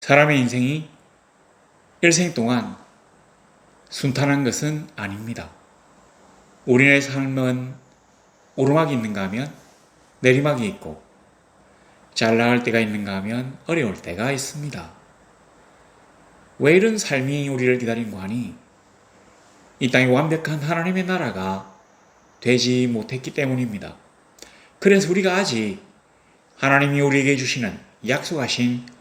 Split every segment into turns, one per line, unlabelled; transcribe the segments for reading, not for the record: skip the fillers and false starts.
사람의 인생이 일생 동안 순탄한 것은 아닙니다. 우리의 삶은 오르막이 있는가 하면 내리막이 있고 잘 나갈 때가 있는가 하면 어려울 때가 있습니다. 왜 이런 삶이 우리를 기다리는가 하니 이 땅에 완벽한 하나님의 나라가 되지 못했기 때문입니다. 그래서 우리가 아직 하나님이 우리에게 주시는 약속하신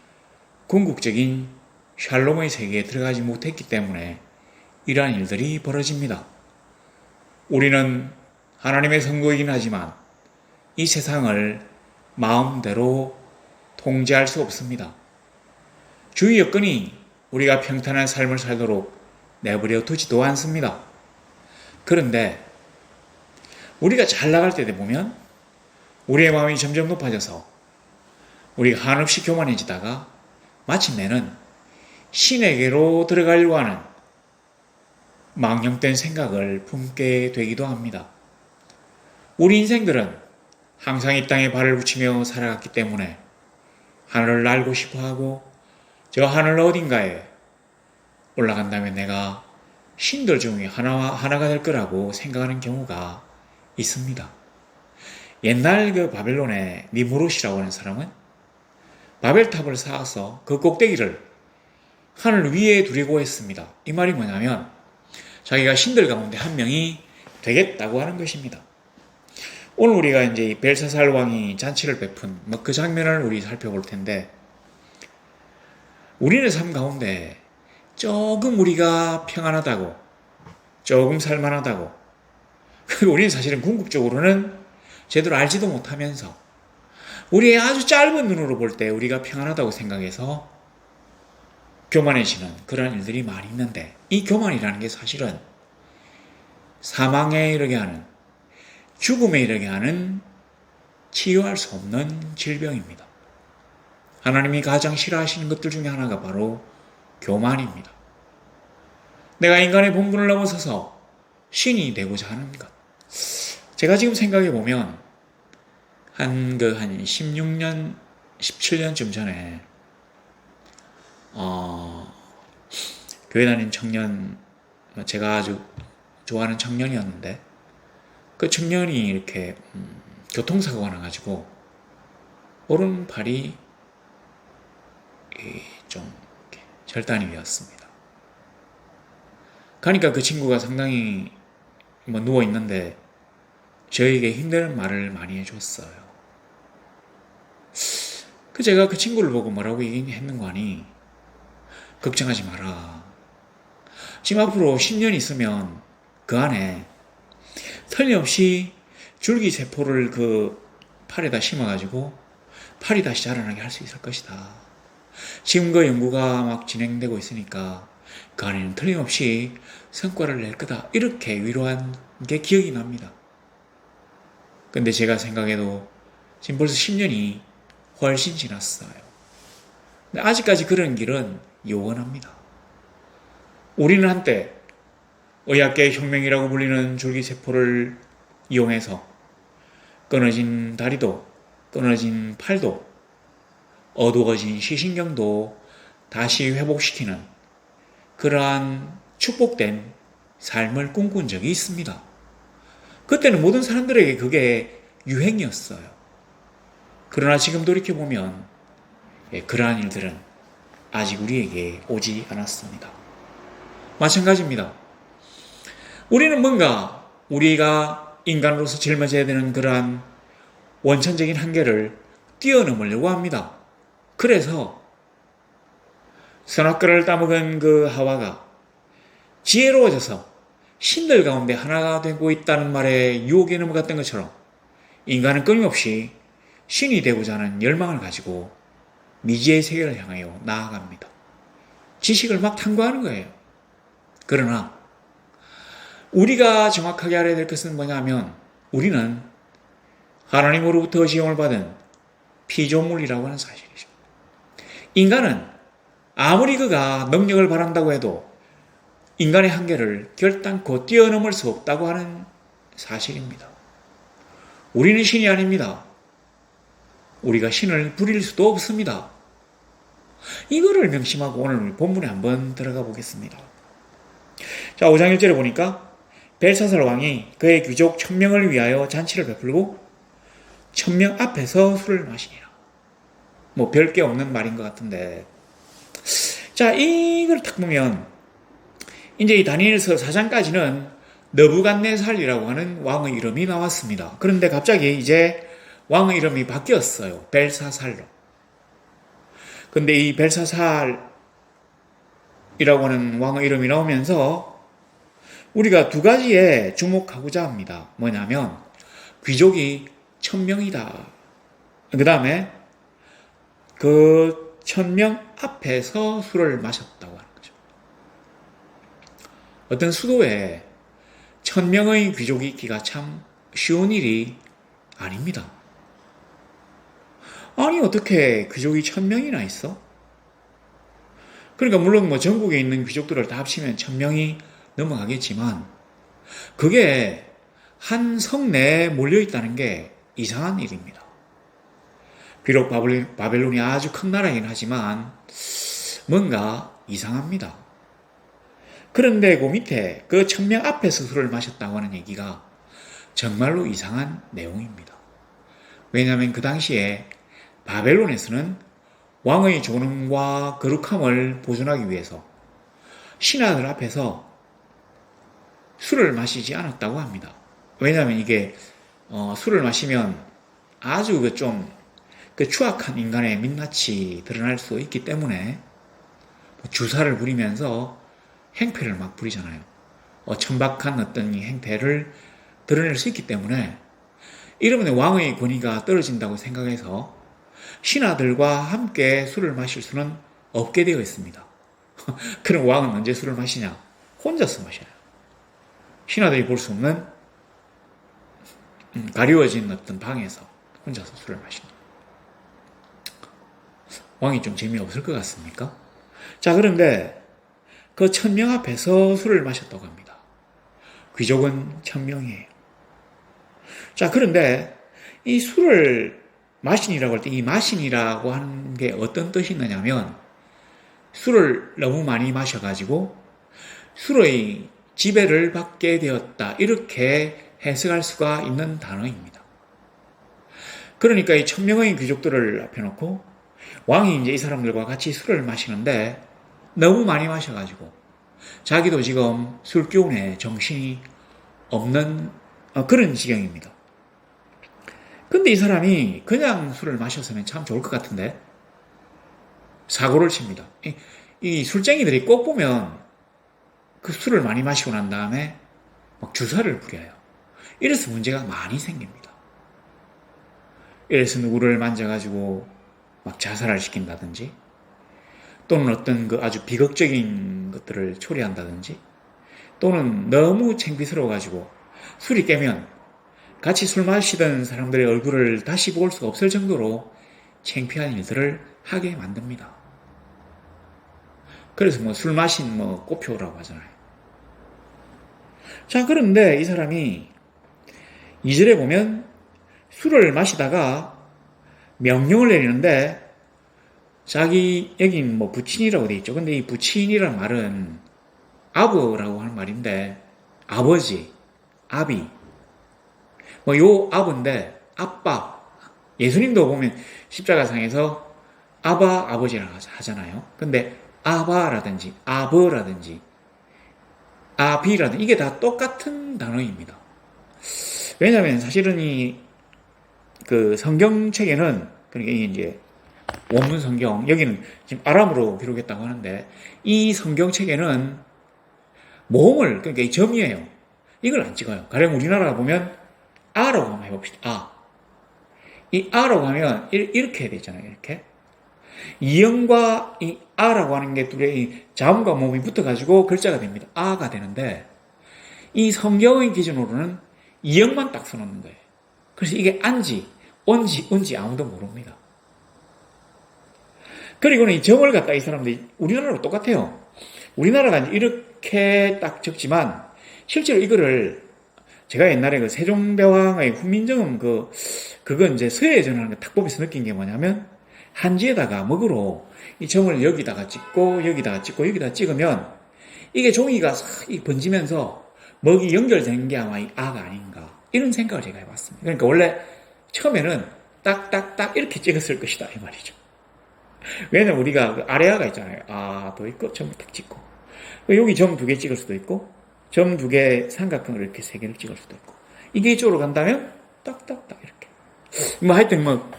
궁극적인 샬롬의 세계에 들어가지 못했기 때문에 이러한 일들이 벌어집니다. 우리는 하나님의 성도이긴 하지만 이 세상을 마음대로 통제할 수 없습니다. 주위 여건이 우리가 평탄한 삶을 살도록 내버려 두지도 않습니다. 그런데 우리가 잘 나갈 때 보면 우리의 마음이 점점 높아져서 우리가 한없이 교만해지다가 마침내는 신에게로 들어가려고 하는 망령된 생각을 품게 되기도 합니다. 우리 인생들은 항상 이 땅에 발을 붙이며 살아갔기 때문에 하늘을 날고 싶어하고 저 하늘 어딘가에 올라간다면 내가 신들 중에 하나가 될 거라고 생각하는 경우가 있습니다. 옛날 그 바벨론의 니무롯이라고 하는 사람은 바벨탑을 쌓아서 그 꼭대기를 하늘 위에 두려고 했습니다. 이 말이 뭐냐면 자기가 신들 가운데 한 명이 되겠다고 하는 것입니다. 오늘 우리가 이제 벨사살 왕이 잔치를 베푼 그 장면을 우리 살펴볼 텐데 우리의 삶 가운데 조금 우리가 평안하다고 조금 살만하다고 그리고 우리는 사실은 궁극적으로는 제대로 알지도 못하면서 우리의 아주 짧은 눈으로 볼 때 우리가 평안하다고 생각해서 교만해지는 그런 일들이 많이 있는데 이 교만이라는 게 사실은 사망에 이르게 하는 죽음에 이르게 하는 치유할 수 없는 질병입니다. 하나님이 가장 싫어하시는 것들 중에 하나가 바로 교만입니다. 내가 인간의 본분을 넘어서서 신이 되고자 하는 것. 제가 지금 생각해 보면 한 16년, 17년쯤 전에 교회 다니는 청년, 제가 아주 좋아하는 청년이었는데 그 청년이 이렇게 교통사고가 나가지고 오른팔이 좀 절단이 되었습니다. 가니까 그 친구가 상당히 누워있는데 저에게 힘든 말을 많이 해줬어요. 제가 그 친구를 보고 뭐라고 얘기했는가 하니 걱정하지 마라. 지금 앞으로 10년 있으면 그 안에 틀림없이 줄기세포를 그 팔에다 심어가지고 팔이 다시 자라나게 할 수 있을 것이다. 지금 그 연구가 막 진행되고 있으니까 그 안에는 틀림없이 성과를 낼 거다. 이렇게 위로한 게 기억이 납니다. 근데 제가 생각해도 지금 벌써 10년이 훨씬 지났어요. 근데 아직까지 그런 길은 요원합니다. 우리는 한때 의학계의 혁명이라고 불리는 줄기세포를 이용해서 끊어진 다리도 끊어진 팔도 어두워진 시신경도 다시 회복시키는 그러한 축복된 삶을 꿈꾼 적이 있습니다. 그때는 모든 사람들에게 그게 유행이었어요. 그러나 지금 돌이켜보면 그러한 일들은 아직 우리에게 오지 않았습니다. 마찬가지입니다. 우리는 뭔가 우리가 인간으로서 짊어져야 되는 그러한 원천적인 한계를 뛰어넘으려고 합니다. 그래서 선악과를 따먹은 그 하와가 지혜로워져서 신들 가운데 하나가 되고 있다는 말에 유혹에 넘어갔던 것처럼 인간은 끊임없이 신이 되고자 하는 열망을 가지고 미지의 세계를 향하여 나아갑니다. 지식을 막 탐구하는 거예요. 그러나 우리가 정확하게 알아야 될 것은 뭐냐면 우리는 하나님으로부터 지음을 받은 피조물이라고 하는 사실이죠. 인간은 아무리 그가 능력을 바란다고 해도 인간의 한계를 결단코 뛰어넘을 수 없다고 하는 사실입니다. 우리는 신이 아닙니다. 우리가 신을 부릴 수도 없습니다. 이거를 명심하고 오늘 본문에 한번 들어가 보겠습니다. 자, 5장 1절에 보니까 벨사살 왕이 그의 귀족 1000명을 위하여 잔치를 베풀고 1000명 앞에서 술을 마시니라. 뭐 별게 없는 말인 것 같은데, 자, 이걸 딱 보면 이제 이 다니엘서 4장까지는 느부갓네살이라고 하는 왕의 이름이 나왔습니다. 그런데 갑자기 이제 왕의 이름이 바뀌었어요. 벨사살로. 근데 이 벨사살이라고 하는 왕의 이름이 나오면서 우리가 두 가지에 주목하고자 합니다. 뭐냐면 귀족이 1000명이다. 그 다음에 그 1000명 앞에서 술을 마셨다고 하는 거죠. 어떤 수도에 1000명의 귀족이 있기가 참 쉬운 일이 아닙니다. 아니, 어떻게 귀족이 1000명이나 있어? 그러니까 물론 뭐 전국에 있는 귀족들을 다 합치면 1000명이 넘어가겠지만 그게 한 성 내에 몰려있다는 게 이상한 일입니다. 비록 바벨론이 아주 큰 나라이긴 하지만 뭔가 이상합니다. 그런데 그 밑에 그 1000명 앞에서 술을 마셨다고 하는 얘기가 정말로 이상한 내용입니다. 왜냐하면 그 당시에 바벨론에서는 왕의 존엄과 거룩함을 보존하기 위해서 신하들 앞에서 술을 마시지 않았다고 합니다. 왜냐하면 이게 술을 마시면 아주 그 추악한 인간의 민낯이 드러날 수 있기 때문에 주사를 부리면서 행패를 막 부리잖아요. 천박한 어떤 이 행패를 드러낼 수 있기 때문에 이러면 왕의 권위가 떨어진다고 생각해서 신하들과 함께 술을 마실 수는 없게 되어 있습니다. 그럼 왕은 언제 술을 마시냐? 혼자서 마셔요. 신하들이 볼 수 없는 가리워진 어떤 방에서 혼자서 술을 마십니다. 왕이 좀 재미없을 것 같습니까? 자, 그런데 그 1000명 앞에서 술을 마셨다고 합니다. 귀족은 1000명이에요. 자, 그런데 이 술을 마신이라고 할 때 이 마신이라고 하는 게 어떤 뜻이 있느냐면 술을 너무 많이 마셔가지고 술의 지배를 받게 되었다. 이렇게 해석할 수가 있는 단어입니다. 그러니까 이 1000명의 귀족들을 앞에 놓고 왕이 이제 이 사람들과 같이 술을 마시는데 너무 많이 마셔가지고 자기도 지금 술 기운에 정신이 없는 그런 지경입니다. 근데 이 사람이 그냥 술을 마셨으면 참 좋을 것 같은데 사고를 칩니다. 이 술쟁이들이 꼭 보면 그 술을 많이 마시고 난 다음에 막 주사를 부려요. 이래서 문제가 많이 생깁니다. 이래서 누구를 만져가지고 막 자살을 시킨다든지 또는 어떤 그 아주 비극적인 것들을 초래한다든지 또는 너무 창피스러워가지고 술이 깨면 같이 술 마시던 사람들의 얼굴을 다시 볼 수가 없을 정도로 창피한 일들을 하게 만듭니다. 그래서 뭐 술 마신 꼬표라고 하잖아요. 자, 그런데 이 사람이 2절에 보면 술을 마시다가 명령을 내리는데 여긴 부친이라고 돼 있죠. 근데 이 부친이라는 말은 아버라고 하는 말인데 아버지, 아비. 요 아버인데 아빠. 예수님도 보면 십자가상에서 아바, 아버지라고 하잖아요. 근데 아바라든지 아버라든지 아비라든지 이게 다 똑같은 단어입니다. 왜냐하면 사실은 그 성경책에는 그러니까 이게 이제 원문 성경 여기는 지금 아람어로 기록했다고 하는데 이 성경책에는 모음을 그러니까 이 점이에요. 이걸 안 찍어요. 가령 우리나라 보면 아라고 한번 해봅시다. 아. 이 아라고 하면 이렇게 해야 되잖아요. 이렇게. 이영과 이 아라고 하는 게 둘의 자음과 모음이 붙어가지고 글자가 됩니다. 아가 되는데 이 성경의 기준으로는 이영만 딱 써놓는 거예요. 그래서 이게 안지, 온지, 은지 아무도 모릅니다. 그리고는 이 점을 갖다 이 사람들이 우리나라로 똑같아요. 우리나라가 이렇게 딱 적지만 실제로 이거를 제가 옛날에 그 세종대왕의 훈민정음 그건 이제 서예에 전하는 거 딱 보면서 느낀 게 뭐냐면 한지에다가 먹으로 이 점을 여기다가 찍고 여기다가 찍고 여기다가 찍으면 이게 종이가 싹 번지면서 먹이 연결된 게 아마 이 악 아닌가 이런 생각을 제가 해봤습니다. 그러니까 원래 처음에는 딱딱딱 이렇게 찍었을 것이다 이 말이죠. 왜냐면 우리가 그 아래아가 있잖아요. 아도 있고 점을 딱 찍고 여기 점 2개 찍을 수도 있고 점 2개 삼각형을 이렇게 3개를 찍을 수도 있고 이게 이쪽으로 간다면 딱딱딱 이렇게 뭐 하여튼 뭐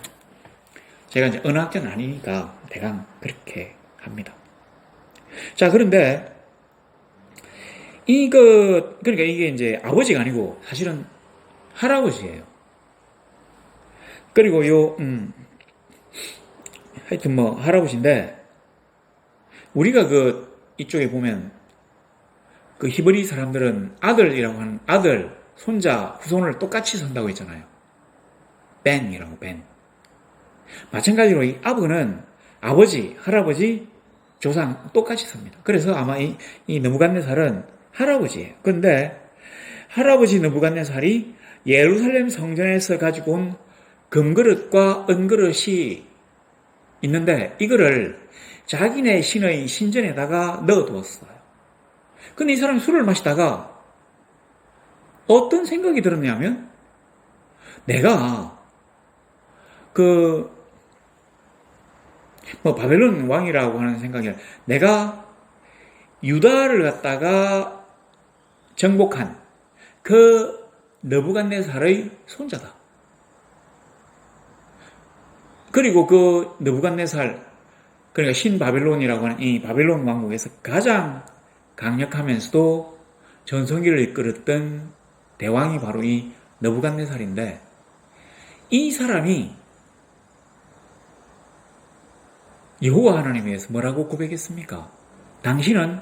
제가 이제 언어학자는 아니니까 대강 그렇게 합니다. 자, 그런데 그러니까 이게 이제 아버지가 아니고 사실은 할아버지예요. 그리고 하여튼 뭐 할아버지인데 우리가 이쪽에 보면 그 히브리 사람들은 아들이라고 하는 아들, 손자, 후손을 똑같이 선다고 했잖아요. 벤이라고 벤. 마찬가지로 이 아버는 아버지, 할아버지, 조상 똑같이 섭니다. 그래서 아마 이 느부갓네살은 할아버지예요. 그런데 할아버지 느부갓네살이 예루살렘 성전에서 가지고 온 금그릇과 은그릇이 있는데 이거를 자기네 신의 신전에다가 넣어두었어요. 근데 이 사람이 술을 마시다가 어떤 생각이 들었냐면 내가 바벨론 왕이라고 하는 생각이 내가 유다를 갖다가 정복한 그 느부갓네살의 손자다. 그리고 그 느부갓네살 그러니까 신바벨론이라고 하는 이 바벨론 왕국에서 가장 강력하면서도 전성기를 이끌었던 대왕이 바로 이 느부갓네살인데 이 사람이 여호와 하나님에 대해서 뭐라고 고백했습니까? 당신은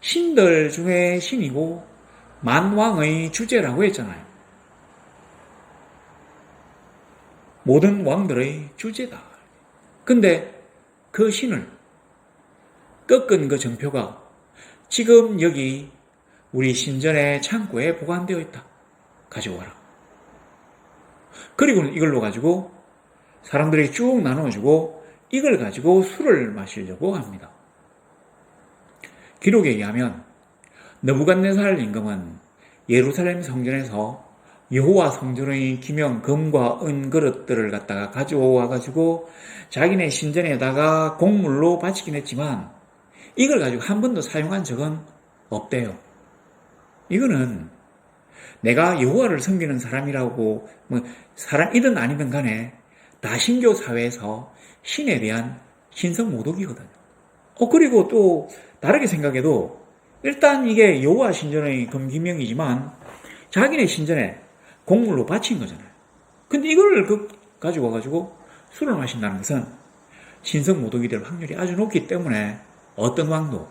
신들 중에 신이고 만왕의 주제라고 했잖아요. 모든 왕들의 주제다. 근데 그 신을 꺾은 그 정표가 지금 여기 우리 신전의 창고에 보관되어 있다. 가져와라. 그리고 이걸로 가지고 사람들이 쭉 나눠주고 이걸 가지고 술을 마시려고 합니다. 기록에 의하면 느부갓네살 임금은 예루살렘 성전에서 여호와 성전의 기명 금과 은 그릇들을 갖다가 가져와 가지고 자기네 신전에다가 곡물로 바치긴 했지만 이걸 가지고 한 번도 사용한 적은 없대요. 이거는 내가 여호와를 섬기는 사람이라고 사람이든 아니든 간에 다신교 사회에서 신에 대한 신성 모독이거든요. 그리고 또 다르게 생각해도 일단 이게 여호와 신전의 금기명이지만 자기네 신전에 곡물로 바친 거잖아요. 근데 이걸 가지고 와가지고 술을 마신다는 것은 신성 모독이 될 확률이 아주 높기 때문에 어떤 왕도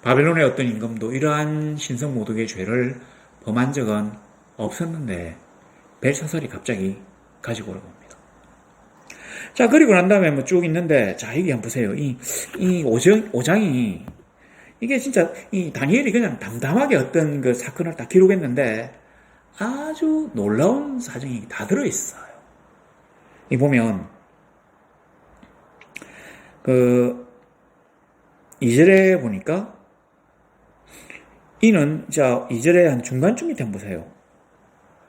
바벨론의 어떤 임금도 이러한 신성 모독의 죄를 범한 적은 없었는데 벨사살이 갑자기 가지고 오라고 합니다. 자, 그리고 난 다음에 뭐 쭉 있는데, 자, 여기 한번 보세요. 이 5장이, 이게 진짜, 이 다니엘이 그냥 담담하게 어떤 그 사건을 딱 기록했는데, 아주 놀라운 사정이 다 들어있어요. 이 보면, 2절에 보니까, 이는, 자, 2절에 한 중간쯤 밑에 한번 보세요.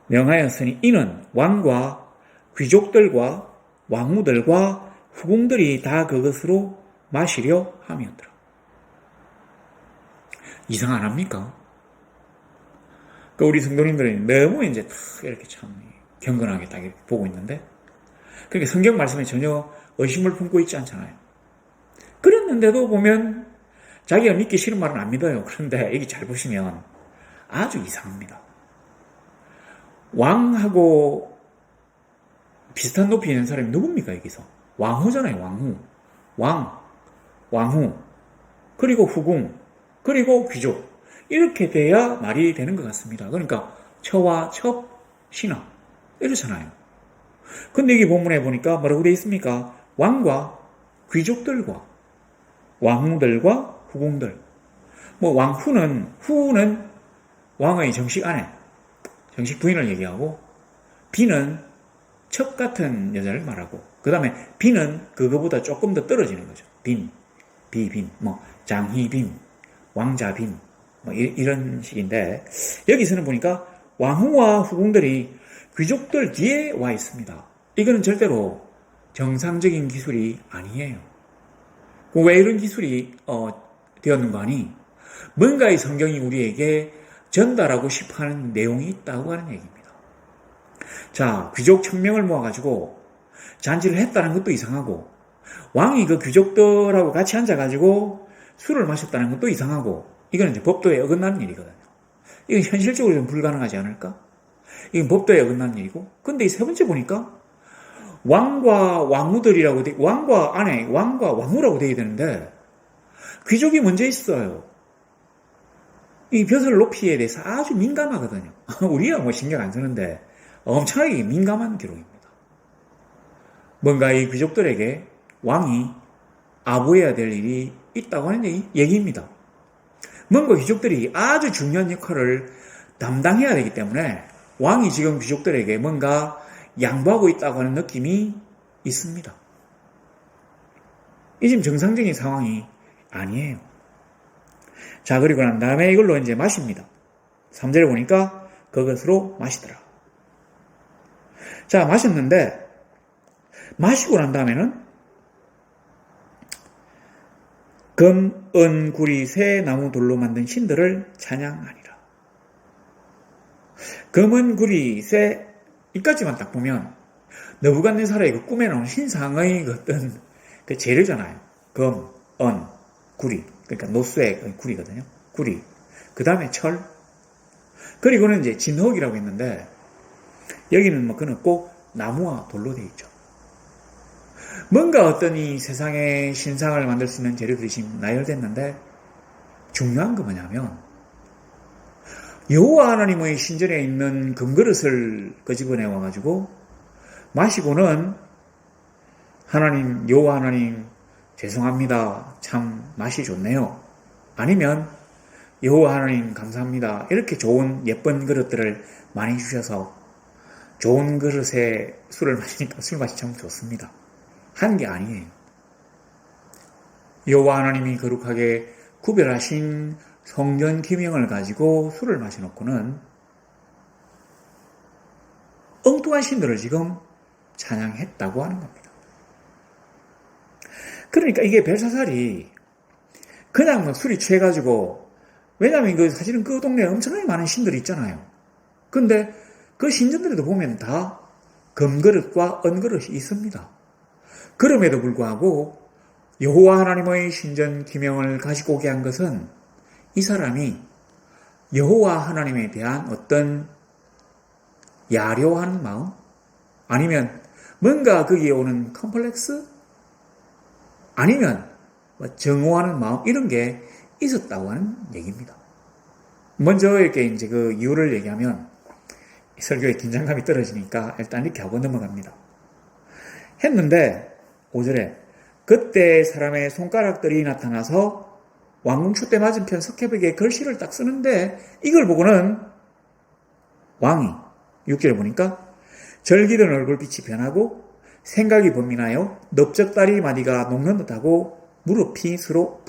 명하였으니, 이는 왕과 귀족들과 왕후들과 후궁들이 다 그것으로 마시려 함이었더라. 이상 안 합니까? 우리 성도님들은 너무 이제 딱 이렇게 참 경건하게 딱 이렇게 보고 있는데, 그러니까 성경 말씀에 전혀 의심을 품고 있지 않잖아요. 그랬는데도 보면 자기가 믿기 싫은 말은 안 믿어요. 그런데 여기 잘 보시면 아주 이상합니다. 왕하고 비슷한 높이 있는 사람이 누굽니까, 여기서? 왕후잖아요, 왕후. 왕후. 그리고 후궁. 그리고 귀족. 이렇게 돼야 말이 되는 것 같습니다. 그러니까, 처와 첩, 신하. 이렇잖아요. 근데 여기 본문에 보니까 뭐라고 되어 있습니까? 왕과 귀족들과 왕후들과 후궁들. 후는 왕의 정식 아내, 정식 부인을 얘기하고, 비는 첩 같은 여자를 말하고 그 다음에 빈은 그거보다 조금 더 떨어지는 거죠. 빈, 비빈, 장희빈, 왕자빈, 이런 식인데, 여기서는 보니까 왕후와 후궁들이 귀족들 뒤에 와 있습니다. 이거는 절대로 정상적인 기술이 아니에요. 왜 이런 기술이 되었는가 하니, 뭔가 이 성경이 우리에게 전달하고 싶어 하는 내용이 있다고 하는 얘기입니다. 자, 귀족 1000명을 모아가지고 잔치를 했다는 것도 이상하고, 왕이 그 귀족들하고 같이 앉아가지고 술을 마셨다는 것도 이상하고, 이거는 이제 법도에 어긋나는 일이거든요. 이건 현실적으로 좀 불가능하지 않을까? 이건 법도에 어긋나는 일이고, 근데 이 세 번째 보니까 왕과 왕후들이라고 왕과 아내, 왕과 왕후라고 되어 되는데 귀족이 먼저 있어요. 이 벼슬 높이에 대해서 아주 민감하거든요. 우리가 신경 안 쓰는데 엄청나게 민감한 기록입니다. 뭔가 이 귀족들에게 왕이 아부해야 될 일이 있다고 하는 얘기입니다. 뭔가 귀족들이 아주 중요한 역할을 담당해야 되기 때문에 왕이 지금 귀족들에게 뭔가 양보하고 있다고 하는 느낌이 있습니다. 이 지금 정상적인 상황이 아니에요. 자, 그리고 난 다음에 이걸로 이제 마십니다. 3절에 보니까 그것으로 마시더라. 자, 마셨는데 마시고 난 다음에는 금, 은, 구리, 새, 나무, 돌로 만든 신들을 찬양하니라. 금은, 구리, 새, 이까지만 딱 보면 느부갓네살의 그 꿈에 나오는 신상의 어떤 그 재료잖아요. 금, 은, 구리. 그러니까 노쇠의 구리거든요. 구리. 그 다음에 철. 그리고는 이제 진흙이라고 했는데 여기는 그는 꼭 나무와 돌로 되어 있죠. 뭔가 어떤 이 세상의 신상을 만들 수 있는 재료들이 지금 나열됐는데 중요한 건 뭐냐면 여호와 하나님의 신전에 있는 금그릇을 끄집어내 와가지고 마시고는 하나님, 여호와 하나님 죄송합니다. 참 맛이 좋네요. 아니면 여호와 하나님 감사합니다. 이렇게 좋은 예쁜 그릇들을 많이 주셔서 좋은 그릇에 술을 마시니까 술 맛이 참 좋습니다. 한 게 아니에요. 여호와 하나님이 거룩하게 구별하신 성전 기명을 가지고 술을 마셔놓고는 엉뚱한 신들을 지금 찬양했다고 하는 겁니다. 그러니까 이게 벨사살이 그냥 술이 취해가지고, 왜냐하면 사실은 그 동네에 엄청나게 많은 신들이 있잖아요. 근데 그 신전들에도 보면 다 금그릇과 은그릇이 있습니다. 그럼에도 불구하고 여호와 하나님의 신전 기명을 가지고 오게 한 것은 이 사람이 여호와 하나님에 대한 어떤 야려한 마음? 아니면 뭔가 거기에 오는 컴플렉스? 아니면 정오하는 마음? 이런 게 있었다고 하는 얘기입니다. 먼저 이렇게 이제 그 이유를 얘기하면 설교에 긴장감이 떨어지니까 일단 이렇게 하고 넘어갑니다. 했는데 5절에 그때 사람의 손가락들이 나타나서 왕궁축대 맞은편 석회벽에 글씨를 딱 쓰는데 이걸 보고는 왕이 6절에 보니까 절기던 얼굴빛이 변하고 생각이 번민하여 넓적다리 마디가 녹는 듯하고 무릎이 서로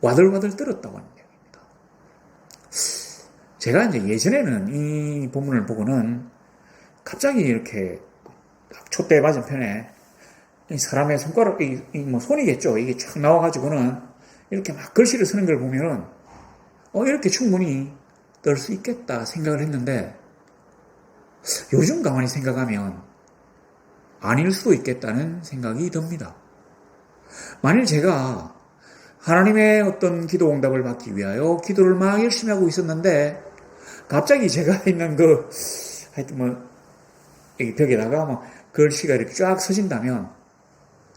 와들와들 떨었다고 하는 얘기입니다. 제가 이제 예전에는 이 본문을 보고는 갑자기 이렇게 촛대 맞은편에 사람의 손가락, 손이겠죠. 이게 쫙 나와가지고는 이렇게 막 글씨를 쓰는 걸 보면은 이렇게 충분히 떨 수 있겠다 생각을 했는데 요즘 가만히 생각하면 아닐 수도 있겠다는 생각이 듭니다. 만일 제가 하나님의 어떤 기도 응답을 받기 위하여 기도를 막 열심히 하고 있었는데 갑자기 제가 있는 하여튼 여기 벽에다가 글씨가 이렇게 쫙 서진다면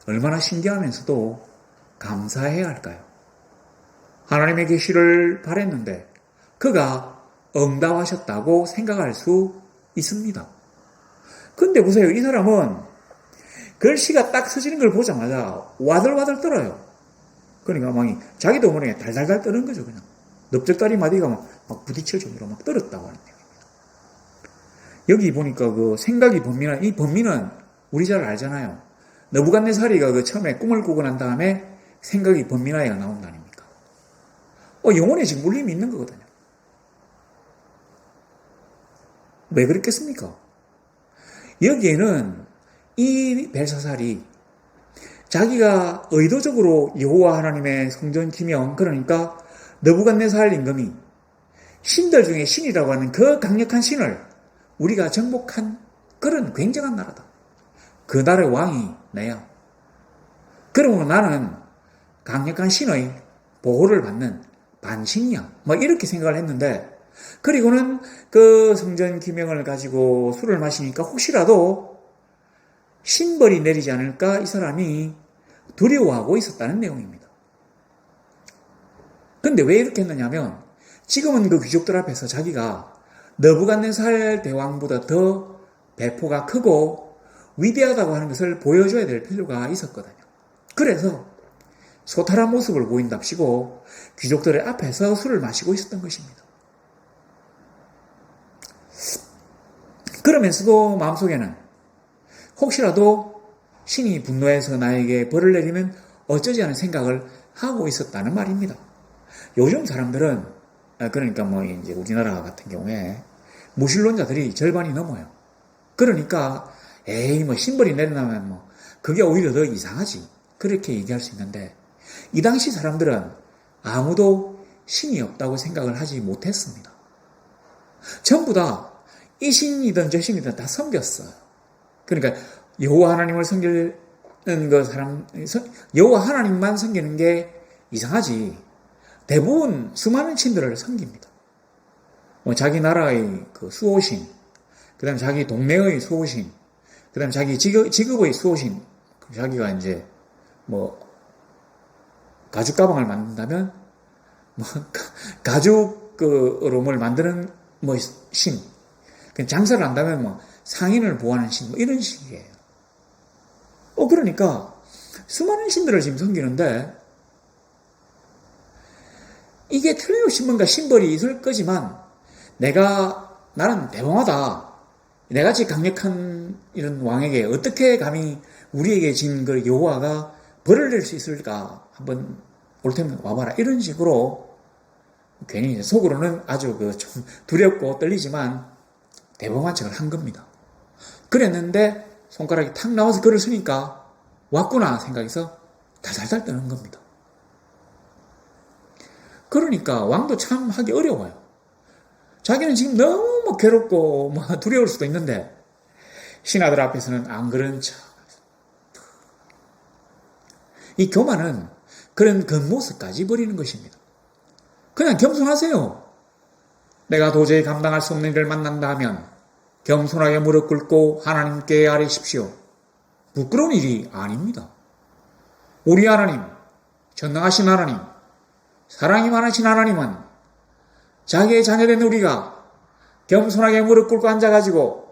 얼마나 신기하면서도 감사해야 할까요? 하나님의 계시를 바랬는데 그가 응답하셨다고 생각할 수 있습니다. 근데 보세요. 이 사람은 글씨가 딱 서지는 걸 보자마자 와들와들 떨어요. 그러니까 자기도 모르게 달달달 떠는 거죠. 그냥 넓적다리 마디가 막 부딪힐 정도로 막 떨었다고 하는 얘기입니다. 여기 보니까 그 생각이 번민한, 이 번민은 우리 잘 알잖아요. 느부갓네살이가 그 처음에 꿈을 꾸고 난 다음에 생각이 번민하여가 나온 거 아닙니까? 영혼에 지금 울림이 있는 거거든요. 왜 그랬겠습니까? 여기에는 이 벨사살이 자기가 의도적으로 여호와 하나님의 성전 기명, 그러니까 느부갓네살 임금이 신들 중에 신이라고 하는 그 강력한 신을 우리가 정복한 그런 굉장한 나라다. 그 나라의 왕이 나야. 그러므로 나는 강력한 신의 보호를 받는 반신이야. 이렇게 생각을 했는데, 그리고는 그 성전 기명을 가지고 술을 마시니까 혹시라도 신벌이 내리지 않을까 이 사람이 두려워하고 있었다는 내용입니다. 근데 왜 이렇게 했느냐면, 지금은 그 귀족들 앞에서 자기가 느부갓네살 대왕보다 더 배포가 크고 위대하다고 하는 것을 보여줘야 될 필요가 있었거든요. 그래서 소탈한 모습을 보인답시고 귀족들의 앞에서 술을 마시고 있었던 것입니다. 그러면서도 마음속에는 혹시라도 신이 분노해서 나에게 벌을 내리면 어쩌지 하는 생각을 하고 있었다는 말입니다. 요즘 사람들은, 그러니까 이제 우리나라 같은 경우에 무신론자들이 절반이 넘어요. 그러니까 신벌이 내려나면 그게 오히려 더 이상하지, 그렇게 얘기할 수 있는데, 이 당시 사람들은 아무도 신이 없다고 생각을 하지 못했습니다. 전부 다 이 신이든 저 신이든 다 섬겼어요. 그러니까 여호와 하나님을 섬기는 여호와 하나님만 섬기는 게 이상하지, 대부분 수많은 신들을 섬깁니다. 자기 나라의 그 수호신, 그 다음에 자기 동네의 수호신, 그 다음에 자기 직업의 수호신, 자기가 이제 가죽 가방을 만든다면 가죽으로 뭘 만드는 신, 장사를 한다면 상인을 보호하는 신, 이런 식이에요. 그러니까 수많은 신들을 지금 섬기는데, 이게 틀림없이 뭔가 신벌이 있을 거지만 나는 대범하다, 내같이 강력한 이런 왕에게 어떻게 감히 우리에게 진 그 여호와가 벌을 낼 수 있을까, 한번 올 테면 와봐라, 이런 식으로 괜히 속으로는 아주 좀 두렵고 떨리지만 대범한 척을 한 겁니다. 그랬는데 손가락이 탁 나와서 글을 쓰니까 왔구나 생각해서 달달달 떠는 겁니다. 그러니까 왕도 참 하기 어려워요. 자기는 지금 너무 괴롭고 두려울 수도 있는데 신하들 앞에서는 안 그런 척. 이 교만은 그런 겉모습까지 버리는 것입니다. 그냥 겸손하세요. 내가 도저히 감당할 수 없는 일을 만난다 하면 겸손하게 무릎 꿇고 하나님께 아뢰십시오. 부끄러운 일이 아닙니다. 우리 하나님, 전능하신 하나님, 사랑이 많으신 하나님은 자기의 자녀된 우리가 겸손하게 무릎 꿇고 앉아가지고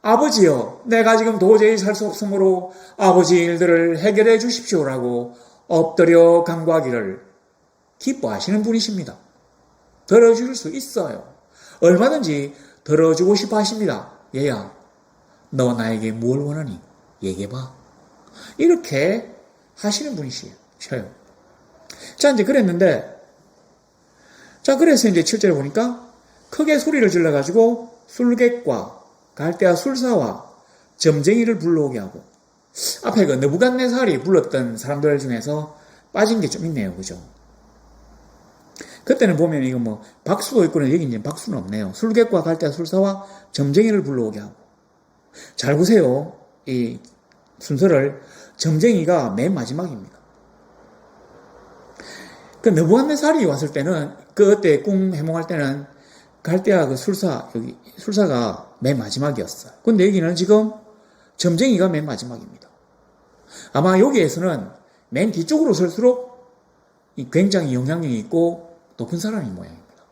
아버지여, 내가 지금 도저히 살 수 없으므로 아버지 일들을 해결해 주십시오라고 엎드려 간구하기를 기뻐하시는 분이십니다. 들어줄 수 있어요. 얼마든지 들어주고 싶어 하십니다. 얘야, 너 나에게 뭘 원하니? 얘기해봐. 이렇게 하시는 분이셔요. 자, 이제 그랬는데, 그래서 이제 7절에 보니까 크게 소리를 질러가지고 술객과 갈대아 술사와 점쟁이를 불러오게 하고, 앞에 그 느부갓네살이 불렀던 사람들 중에서 빠진 게 좀 있네요. 그죠? 그때는 보면 이거 박수도 있고는 여기 이제 박수는 없네요. 술객과 갈대아 술사와 점쟁이를 불러오게 하고. 잘 보세요. 이 순서를. 점쟁이가 맨 마지막입니다. 그 느부갓네살이 왔을 때는, 그때 꿈 해몽할 때는 갈대아 그 술사가 맨 마지막이었어요. 근데 여기는 지금 점쟁이가 맨 마지막입니다. 아마 여기에서는 맨 뒤쪽으로 설수록 굉장히 영향력이 있고 높은 사람이 모양입니다.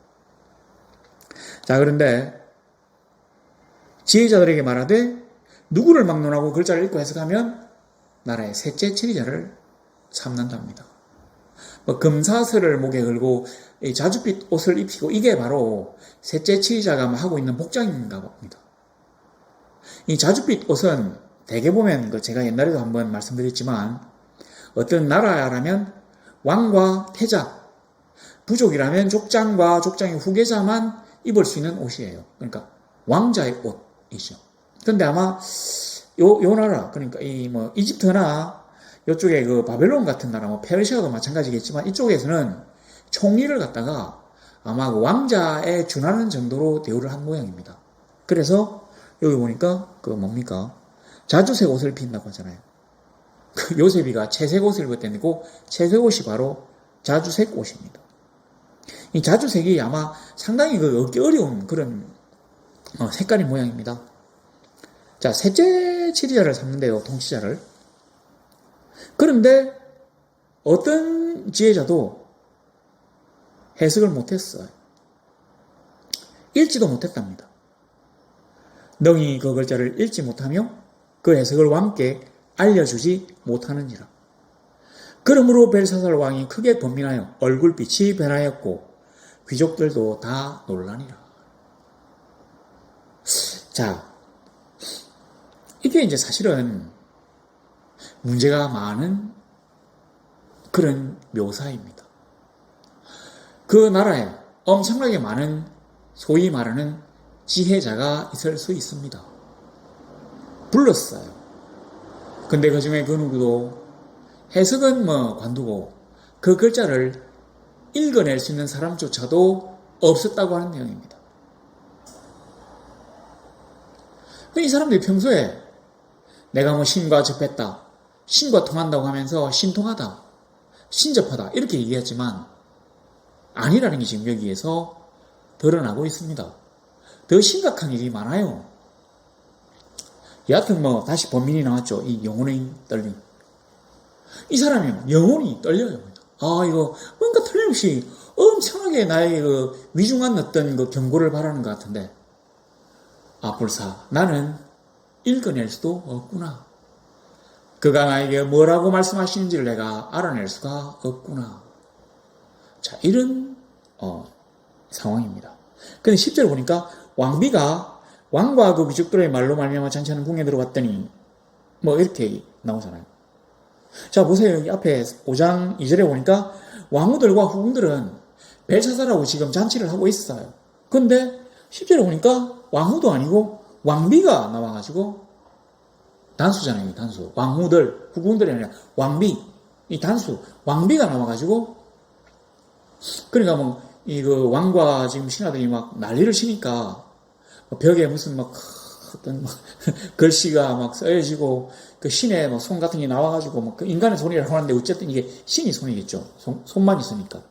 자, 그런데 지혜자들에게 말하되 누구를 막론하고 글자를 읽고 해석하면 나라의 셋째 치리자를 삼는답니다. 금사슬을 목에 걸고 자줏빛 옷을 입히고, 이게 바로 셋째 치리자가 하고 있는 복장인가 봅니다. 이 자줏빛 옷은 대개 보면 제가 옛날에도 한번 말씀드렸지만 어떤 나라라면 왕과 태자, 부족이라면 족장과 족장의 후계자만 입을 수 있는 옷이에요. 그러니까 왕자의 옷이죠. 근데 아마 요 나라, 그러니까 이집트나 이쪽에 바벨론 같은 나라, 페르시아도 마찬가지겠지만 이쪽에서는 총리를 갖다가 아마 왕자에 준하는 정도로 대우를 한 모양입니다. 그래서 여기 보니까 뭡니까? 자주색 옷을 입힌다고 하잖아요. 요셉이가 채색 옷을 입었다고 채색 옷이 바로 자주색 옷입니다. 이 자주색이 아마 상당히 얻기 어려운 그런 색깔인 모양입니다. 자, 셋째 지리자를 삼는데요, 통치자를. 그런데 어떤 지혜자도 해석을 못했어요. 읽지도 못했답니다. 능히 그 글자를 읽지 못하며 그 해석을 왕께 알려주지 못하는지라. 그러므로 벨사살 왕이 크게 번민하여 얼굴빛이 변하였고 귀족들도 다 놀라니라. 자, 이게 이제 사실은 문제가 많은 그런 묘사입니다. 그 나라에 엄청나게 많은 소위 말하는 지혜자가 있을 수 있습니다. 불렀어요. 근데 그 중에 그 누구도 해석은 관두고 그 글자를 읽어낼 수 있는 사람조차도 없었다고 하는 내용입니다. 이 사람들이 평소에 내가 신과 접했다, 신과 통한다고 하면서 신통하다, 신접하다 이렇게 얘기했지만 아니라는 게 지금 여기에서 드러나고 있습니다. 더 심각한 일이 많아요. 여하튼 다시 번민이 나왔죠. 이 영혼의 떨림. 이 사람이 영혼이 떨려요. 이거 뭔가 틀림없이 엄청나게 나의 위중한 어떤 경고를 바라는 것 같은데, 불사, 나는 읽어낼 수도 없구나. 그가 나에게 뭐라고 말씀하시는지를 내가 알아낼 수가 없구나. 자, 이런 상황입니다. 근데 10절 보니까 왕비가 왕과 그 귀족들의 말로 말미암아 잔치하는 궁에 들어갔더니 이렇게 나오잖아요. 자, 보세요. 여기 앞에 5장 2절에 보니까 왕후들과 후궁들은 벨사살하고 지금 잔치를 하고 있어요. 근데 10절에 보니까 왕후도 아니고 왕비가 나와가지고, 단수잖아요, 단수. 왕후들, 후궁들이 아니라 왕비, 이 단수, 왕비가 나와가지고, 그러니까 왕과 지금 신하들이 난리를 치니까, 벽에 무슨 어떤 글씨가 써여지고, 그 신의 손 같은 게 나와가지고, 그 인간의 손이라고 하는데, 어쨌든 이게 신이 손이겠죠. 손만 있으니까.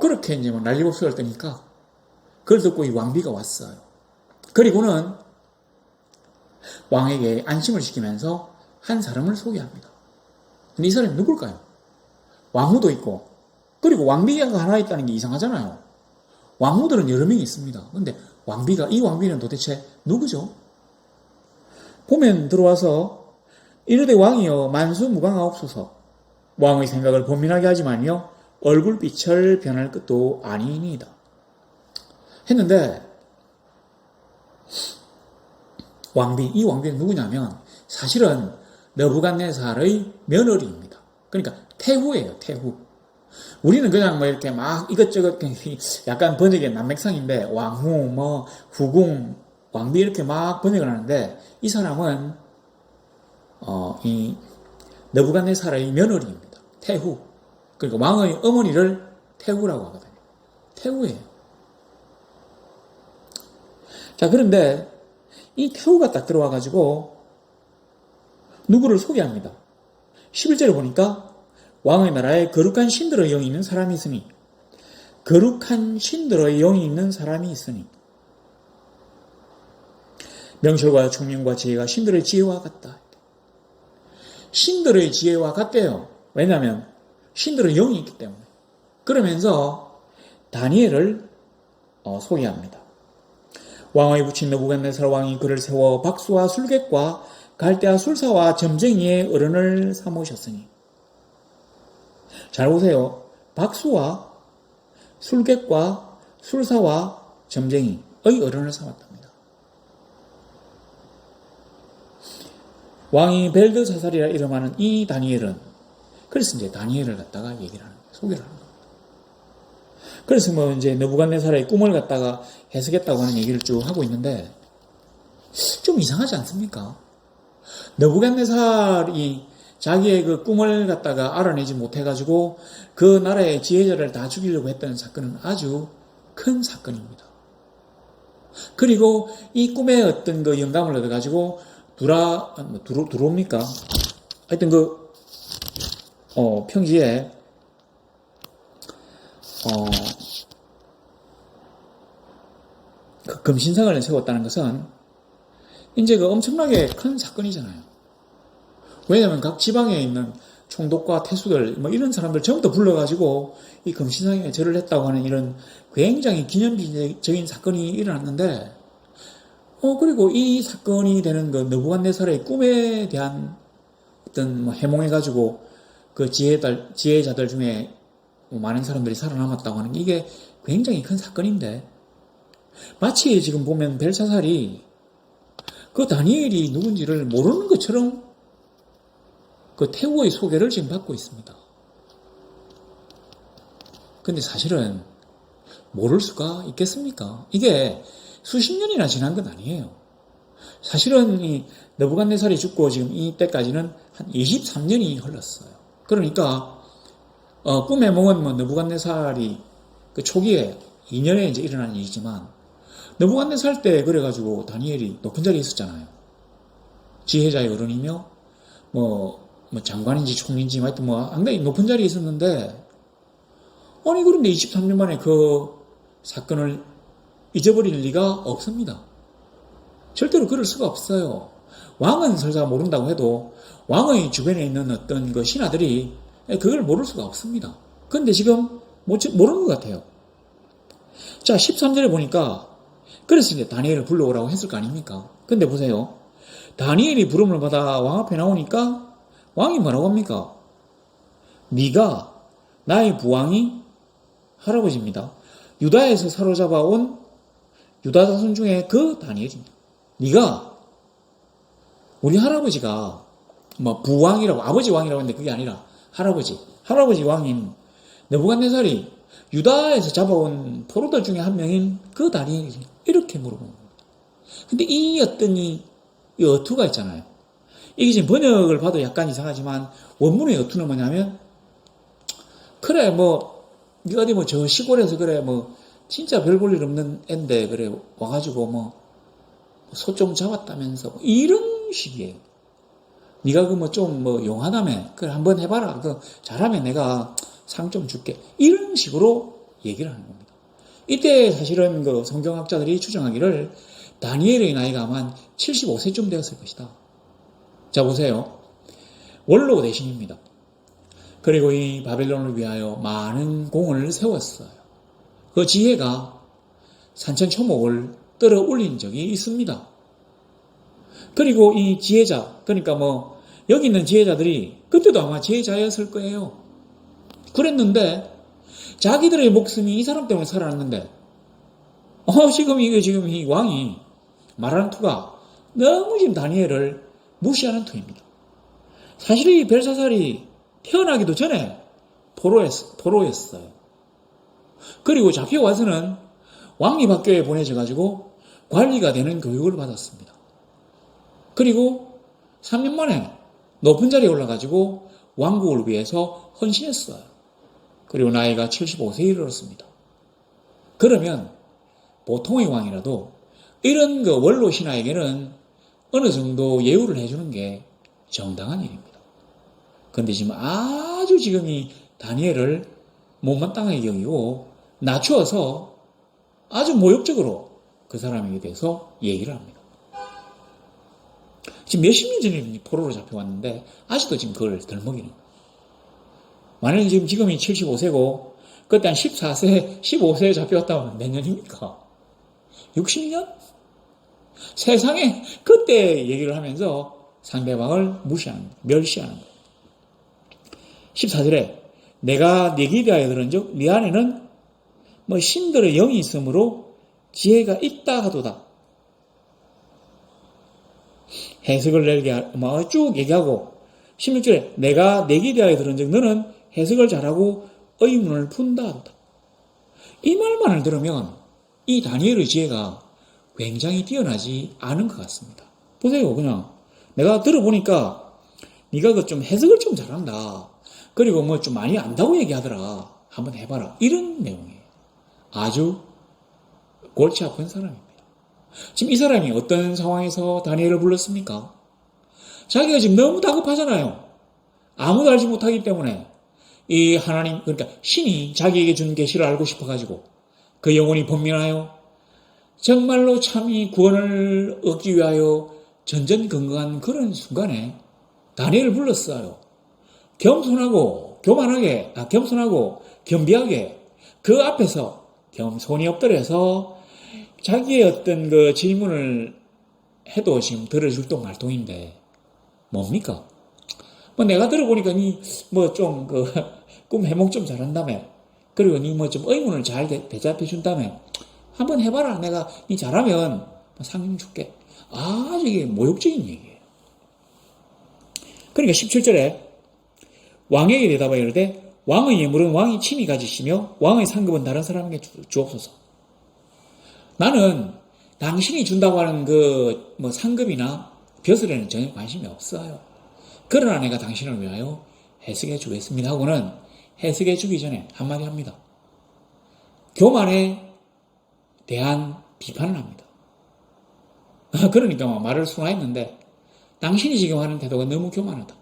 그렇게 이제 난리법석을 뜨니까, 그걸 듣고 이 왕비가 왔어요. 그리고는 왕에게 안심을 시키면서 한 사람을 소개합니다. 근데 이 사람이 누굴까요? 왕후도 있고, 그리고 왕비가 하나 있다는 게 이상하잖아요. 왕후들은 여러 명이 있습니다. 근데 이 왕비는 도대체 누구죠? 보면 들어와서 이르되 왕이여 만수무강하옵소서. 왕의 생각을 번민하게 하지만요 얼굴빛을 변할 것도 아니니이다. 했는데 이 왕비는 누구냐면 사실은 느부갓네살의 며느리입니다. 그러니까 태후예요, 태후. 우리는 그냥 이렇게 이것저것 약간 번역의 난맥상인데 왕후, 후궁, 왕비 이렇게 번역을 하는데 이 사람은 이 느부갓네살의 며느리입니다. 태후. 그러니까 왕의 어머니를 태후라고 하거든요. 태후예요. 자, 그런데 이 태후가 딱 들어와가지고 누구를 소개합니다. 11절에 보니까 왕의 나라에 거룩한 신들의 영이 있는 사람이 있으니, 거룩한 신들의 영이 있는 사람이 있으니 명철과 총명과 지혜가 신들의 지혜와 같다. 신들의 지혜와 같대요. 왜냐하면 신들의 영이 있기 때문에. 그러면서 다니엘을 소개합니다. 왕의 부친 느부갓네살 왕이 그를 세워 박수와 술객과 갈대와 술사와 점쟁이의 어른을 삼으셨으니. 잘 보세요. 박수와 술객과 술사와 점쟁이의 어른을 삼았답니다. 왕이 벨드사살이라 이름하는 이 다니엘은, 그래서 이제 다니엘을 갖다가 얘기를 하는 거예요. 소개를 하는 거예요. 그래서 뭐 이제 느부갓네살의 꿈을 갖다가 해석했다고 하는 얘기를 쭉 하고 있는데, 좀 이상하지 않습니까? 느부갓네살이 자기의 그 꿈을 갖다가 알아내지 못해가지고 그 나라의 지혜자를 다 죽이려고 했던 사건은 아주 큰 사건입니다. 그리고 이 꿈에 어떤 그 영감을 얻어가지고 두로입니까? 하여튼 평지에 그 금신상을 세웠다는 것은 이제 그 엄청나게 큰 사건이잖아요. 왜냐하면 각 지방에 있는 총독과 태수들 뭐 이런 사람들 전부 다 불러가지고 이 금신상에 절을 했다고 하는 이런 굉장히 기념비적인 사건이 일어났는데, 그리고 이 사건이 되는 그 느부갓네살의 꿈에 대한 어떤 뭐 해몽해가지고 그 지혜자들 중에 많은 사람들이 살아남았다고 하는 게 이게 굉장히 큰 사건인데, 마치 지금 보면 벨사살이 그 다니엘이 누군지를 모르는 것처럼 그 태후의 소개를 지금 받고 있습니다. 근데 사실은 모를 수가 있겠습니까? 이게 수십 년이나 지난 건 아니에요. 사실은 이 느부갓네살이 죽고 지금 이때까지는 한 23년이 흘렀어요. 그러니까 꿈의 몽은 뭐 느부갓네살이 그 초기에 2년에 이제 일어난 일이지만, 느부갓네살 때 그래가지고 다니엘이 높은 자리에 있었잖아요. 지혜자의 어른이며 뭐 장관인지 총리인지 하여튼 뭐 상당히 높은 자리에 있었는데, 아니 그런데 23년 만에 그 사건을 잊어버릴 리가 없습니다. 절대로 그럴 수가 없어요. 왕은 설사 모른다고 해도 왕의 주변에 있는 어떤 그 신하들이 그걸 모를 수가 없습니다. 그런데 지금 모르는 것 같아요. 자, 13절에 보니까 그래서 이제 다니엘을 불러오라고 했을 거 아닙니까? 근데 보세요. 다니엘이 부름을 받아 왕 앞에 나오니까 왕이 뭐라고 합니까? 네가 나의 부왕이 할아버지입니다. 유다에서 사로잡아 온 유다 자손 중에 그 다니엘입니다. 네가 우리 할아버지가 뭐 부왕이라고 아버지 왕이라고 했는데 그게 아니라 할아버지 왕인 느부갓네살이 유다에서 잡아온 포로들 중에 한 명인 그 다니엘이 이렇게 물어보는 겁니다. 근데 이 어떤 이 어투가 있잖아요. 이게 지금 번역을 봐도 약간 이상하지만 원문의 어투는 뭐냐면, 그래 네가 어디 저 시골에서 그래 진짜 별 볼 일 없는 앤데 그래 와가지고 소 좀 잡았다면서 이런 식이에요. 네가 좀 용하다며 그래 한번 해봐라. 잘하면 내가 상 좀 줄게. 이런 식으로 얘기를 하는 겁니다. 이때 사실은 성경학자들이 추정하기를 다니엘의 나이가 아마 75세쯤 되었을 것이다. 자, 보세요. 원로 대신입니다. 그리고 이 바벨론을 위하여 많은 공을 세웠어요. 그 지혜가 산천초목을 떨어 올린 적이 있습니다. 그리고 이 지혜자, 그러니까 여기 있는 지혜자들이 그때도 아마 지혜자였을 거예요. 그랬는데 자기들의 목숨이 이 사람 때문에 살아났는데, 지금 이 왕이 말하는 투가 너무 지금 다니엘을 무시하는 투입니다. 사실 이 벨사살이 태어나기도 전에 포로였어요. 그리고 잡혀와서는 왕립학교에 보내져가지고 관리가 되는 교육을 받았습니다. 그리고 3년 만에 높은 자리에 올라가지고 왕국을 위해서 헌신했어요. 그리고 나이가 75세에 이르렀습니다. 그러면 보통의 왕이라도 이런 원로 신하에게는 어느 정도 예우를 해주는 게 정당한 일입니다. 그런데 지금 아주 지금 이 다니엘을 못마땅하게 여기고 낮추어서 아주 모욕적으로 그 사람에게 대해서 얘기를 합니다. 지금 몇십 년 전에 포로로 잡혀왔는데 아직도 지금 그걸 덜먹이는 거예요. 만약에 지금이 75세고 그때 한 14세, 15세에 잡혀왔다면 몇 년입니까? 60년? 세상에 그때 얘기를 하면서 상대방을 멸시하는 거예요. 14절에 내가 네게 대하여 들은즉 네 안에는 신들의 영이 있으므로 지혜가 있다 하도다. 해석을 내게 쭉 얘기하고 16절에 내가 내게 대하여 들은즉 너는 해석을 잘하고 의문을 푼다. 이 말만을 들으면 이 다니엘의 지혜가 굉장히 뛰어나지 않은 것 같습니다. 보세요. 그냥 내가 들어보니까 네가 그 좀 해석을 좀 잘한다. 그리고 뭐 좀 많이 안다고 얘기하더라. 한번 해봐라. 이런 내용이에요. 아주 골치 아픈 사람입니다. 지금 이 사람이 어떤 상황에서 다니엘을 불렀습니까? 자기가 지금 너무 다급하잖아요. 아무도 알지 못하기 때문에 이 하나님, 그러니까 신이 자기에게 준 계시를 알고 싶어가지고 그 영혼이 번민하여 정말로 참이 구원을 얻기 위하여 전전긍긍한 그런 순간에 다니엘을 불렀어요. 겸손하고 교만하게, 겸손하고 겸비하게 그 앞에서 겸손히 엎드려서 자기의 어떤 그 질문을 해도 지금 들어줄 동 말동인데 뭡니까? 뭐 내가 들어보니까 니 뭐 좀 그 꿈 해몽 좀 잘한다며. 그리고 니 뭐 좀 의문을 잘 대답해 준다며. 한번 해봐라. 내가 니 잘하면 상금 줄게. 아주 이게 모욕적인 얘기예요. 그러니까 17절에 왕에게 대답하여 이르되 왕의 예물은 왕이 친히 가지시며 왕의 상급은 다른 사람에게 주옵소서. 나는 당신이 준다고 하는 그 뭐 상급이나 벼슬에는 전혀 관심이 없어요. 그러나 내가 당신을 위하여 해석해 주겠습니다 하고는 해석해 주기 전에 한마디 합니다. 교만에 대한 비판을 합니다. 그러니까 말을 순화했는데 당신이 지금 하는 태도가 너무 교만하다.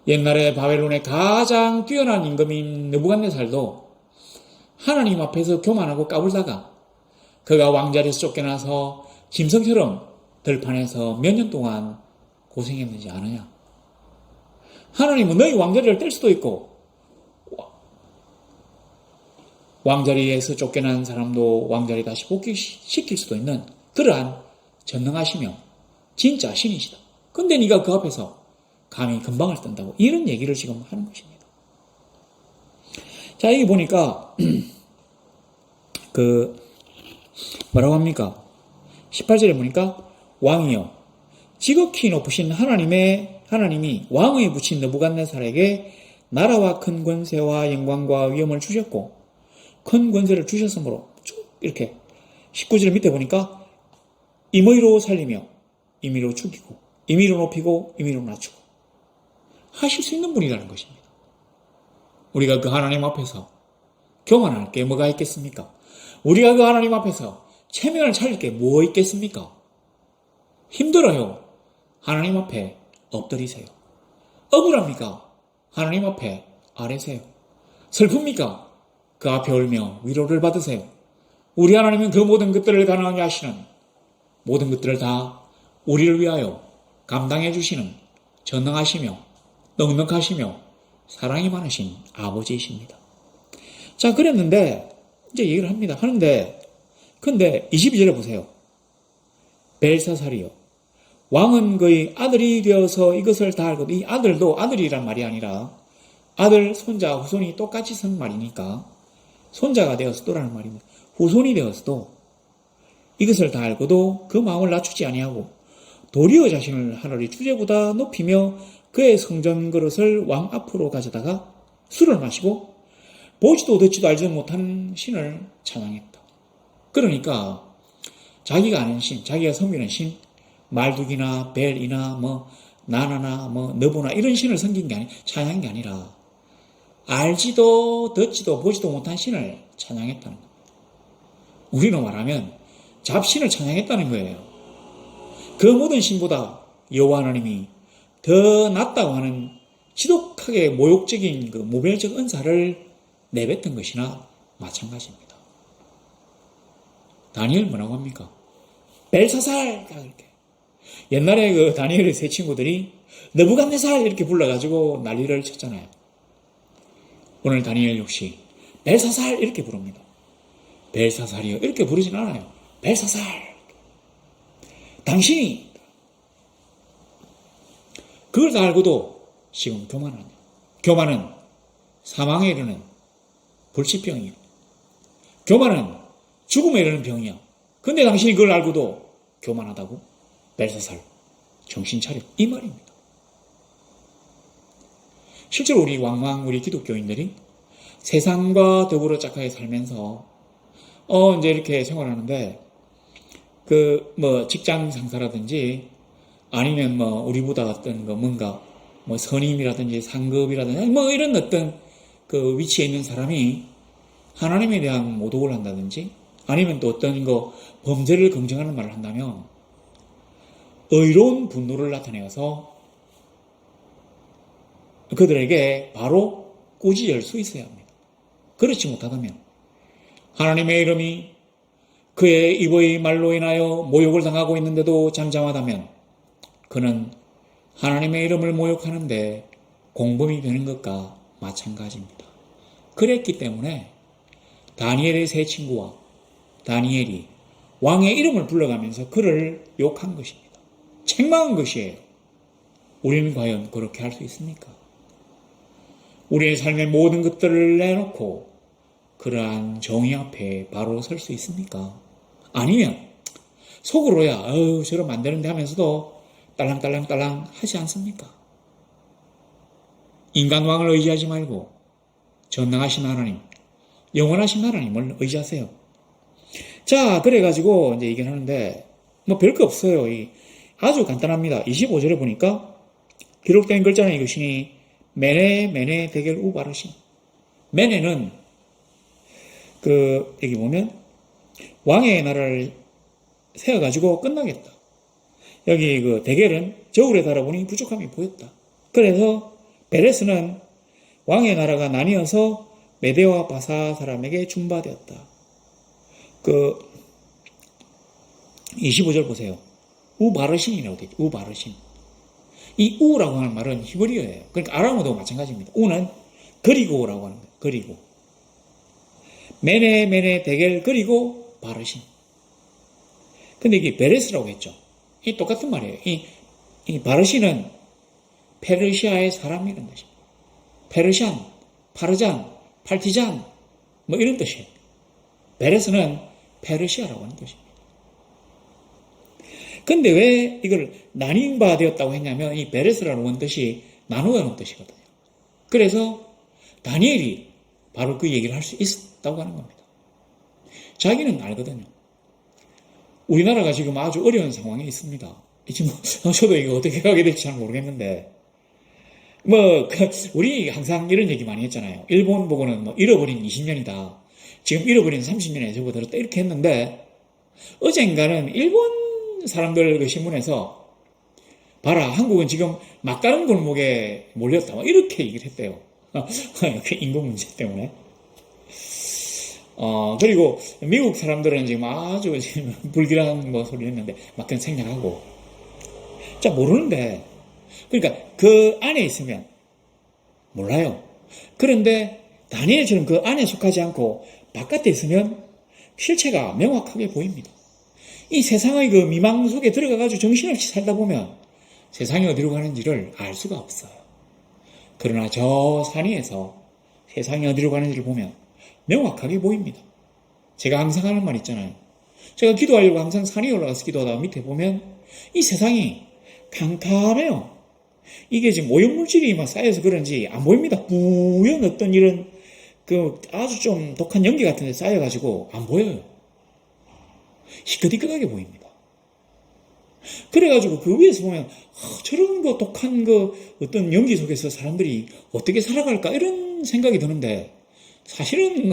옛날에 바벨론의 가장 뛰어난 임금인 느부갓네살도 하나님 앞에서 교만하고 까불다가 그가 왕자리에서 쫓겨나서 짐승처럼 들판에서 몇 년 동안 고생했는지 아느냐? 하나님은 너희 왕자리를 뗄 수도 있고 왕자리에서 쫓겨난 사람도 왕자리 다시 복귀시킬 수도 있는 그러한 전능하시며 진짜 신이시다. 근데 네가 그 앞에서 감히 금방을 뜬다고 이런 얘기를 지금 하는 것입니다. 자, 여기 보니까 뭐라고 합니까? 18절에 보니까 왕이여 지극히 높으신 하나님이 왕의 붙인 느부갓네살에게 나라와 큰 권세와 영광과 위엄을 주셨고 큰 권세를 주셨으므로 쭉 이렇게 19절 밑에 보니까 임의로 살리며 임의로 죽이고 임의로 높이고 임의로 낮추고 하실 수 있는 분이라는 것입니다. 우리가 그 하나님 앞에서 교만할 게 뭐가 있겠습니까? 우리가 그 하나님 앞에서 체면을 차릴 게 뭐 있겠습니까? 힘들어요. 하나님 앞에 엎드리세요. 억울합니까? 하나님 앞에 아뢰세요. 슬픕니까? 그 앞에 울며 위로를 받으세요. 우리 하나님은 그 모든 것들을 가능하게 하시는 모든 것들을 다 우리를 위하여 감당해 주시는 전능하시며 넉넉하시며 사랑이 많으신 아버지이십니다. 자, 그랬는데 이제 얘기를 합니다. 근데 22절에 보세요. 벨사살이요. 왕은 그의 아들이 되어서 이것을 다 알고, 이 아들도 아들이란 말이 아니라 아들, 손자, 후손이 똑같이 쓴 말이니까 손자가 되었어도라는 말입니다. 후손이 되었어도 이것을 다 알고도 그 마음을 낮추지 아니하고 도리어 자신을 하늘의 주제보다 높이며 그의 성전 그릇을 왕 앞으로 가져다가 술을 마시고 보지도 듣지도 알지도 못하는 신을 찬양했다. 그러니까 자기가 아는 신, 자기가 섬기는 신, 말두기나 벨이나 뭐 나나나 뭐 너보나 이런 신을 섬긴 게 찬양한 게 아니라 알지도 듣지도 보지도 못한 신을 찬양했다는 겁니다. 우리로 말하면 잡신을 찬양했다는 거예요. 그 모든 신보다 여호와 하나님이 더 낫다고 하는 지독하게 모욕적인 그 모멸적 은사를 내뱉은 것이나 마찬가지입니다. 다니엘 뭐라고 합니까? 벨사살! 이렇게. 옛날에 그 다니엘의 세 친구들이 느부갓네살 이렇게 불러가지고 난리를 쳤잖아요. 오늘 다니엘 역시 벨사살 이렇게 부릅니다. 벨사살이요 이렇게 부르진 않아요. 벨사살. 당신이 그걸 다 알고도 지금 교만하냐. 교만은 사망에 이르는 불치병이야. 교만은 죽음에 이르는 병이야. 근데 당신이 그걸 알고도 교만하다고? 벨사살. 정신 차려. 이 말입니다. 실제로 우리 기독교인들이 세상과 더불어 짝하게 살면서, 이제 이렇게 생활하는데, 직장 상사라든지, 아니면 우리보다 어떤 뭔가, 선임이라든지 상급이라든지, 이런 어떤 위치에 있는 사람이 하나님에 대한 모독을 한다든지, 아니면 또 어떤 범죄를 긍정하는 말을 한다면, 의로운 분노를 나타내어서 그들에게 바로 꾸짖을 수 있어야 합니다. 그렇지 못하다면 하나님의 이름이 그의 입의 말로 인하여 모욕을 당하고 있는데도 잠잠하다면 그는 하나님의 이름을 모욕하는데 공범이 되는 것과 마찬가지입니다. 그랬기 때문에 다니엘의 세 친구와 다니엘이 왕의 이름을 불러가면서 그를 욕한 것입니다. 책망한 것이에요. 우리는 과연 그렇게 할 수 있습니까? 우리의 삶의 모든 것들을 내놓고 그러한 정의 앞에 바로 설 수 있습니까? 아니면 속으로야 저러면 안 되는데 하면서도 딸랑딸랑딸랑 하지 않습니까? 인간왕을 의지하지 말고 전능하신 하나님, 영원하신 하나님을 의지하세요. 자, 그래가지고 이제 얘기를 하는데 별거 없어요. 아주 간단합니다. 25절에 보니까 기록된 글자는 이것이니 메네 데겔 우바르신. 메네는 여기 보면 왕의 나라를 세워가지고 끝나겠다. 여기 데겔은 저울에 달아보니 부족함이 보였다. 그래서 베레스는 왕의 나라가 나뉘어서 메데와 바사 사람에게 준바되었다. 25절 보세요. 우바르신이라고 되어 있죠. 우바르신. 이 우라고 하는 말은 히브리어예요. 그러니까 아람어도 마찬가지입니다. 우는 그리고라고 하는 거예요. 그리고. 메네 데겔 그리고 바르신. 근데 이게 베레스라고 했죠. 이 똑같은 말이에요. 이 바르신은 페르시아의 사람이라는 뜻입니다. 페르샨, 파르잔, 팔티잔 이런 뜻이에요. 베레스는 페르시아라고 하는 뜻입니다. 근데 왜 이걸 나뉜 바 되었다고 했냐면 이 베레스라는 원뜻이 나누어는 뜻이거든요. 그래서 다니엘이 바로 그 얘기를 할 수 있었다고 하는 겁니다. 자기는 알거든요. 우리나라가 지금 아주 어려운 상황에 있습니다. 지금 저도 이거 어떻게 하게 될지 잘 모르겠는데 우리 항상 이런 얘기 많이 했잖아요. 일본 보고는 잃어버린 20년이다. 지금 잃어버린 30년에 접어들었다. 이렇게 했는데 어젠가는 일본 사람들 신문에서 봐라, 한국은 지금 막다른 골목에 몰렸다. 이렇게 얘기를 했대요. 인구 문제 때문에. 그리고 미국 사람들은 지금 아주 불길한 소리를 했는데 막 그냥 생략하고. 자, 모르는데. 그러니까 그 안에 있으면 몰라요. 그런데 다니엘처럼 그 안에 속하지 않고 바깥에 있으면 실체가 명확하게 보입니다. 이 세상의 미망 속에 들어가가지고 정신없이 살다 보면 세상이 어디로 가는지를 알 수가 없어요. 그러나 저 산 위에서 세상이 어디로 가는지를 보면 명확하게 보입니다. 제가 항상 하는 말 있잖아요. 제가 기도하려고 항상 산 위에 올라가서 기도하다가 밑에 보면 이 세상이 캄캄해요. 이게 지금 오염물질이 막 쌓여서 그런지 안 보입니다. 뿌연 어떤 이런 아주 좀 독한 연기 같은 데 쌓여가지고 안 보여요. 희끗희끗하게 보입니다. 그래가지고 그 위에서 보면 저런 독한 어떤 연기 속에서 사람들이 어떻게 살아갈까 이런 생각이 드는데 사실은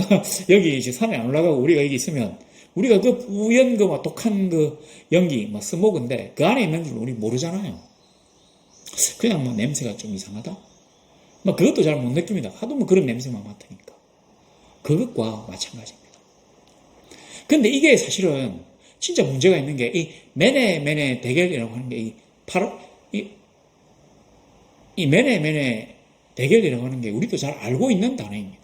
여기 산에 안 올라가고 우리가 여기 있으면 우리가 뿌연 독한 연기 스모그인데 그 안에 있는 줄 우리 모르잖아요. 그냥 냄새가 좀 이상하다. 그것도 잘 못 느낍니다. 하도 그런 냄새만 맡으니까. 그것과 마찬가지입니다. 근데 이게 사실은 진짜 문제가 있는 게 이 메네 데겔이라고 하는 게 이 메네 데겔이라고 하는 게 우리도 잘 알고 있는 단어입니다.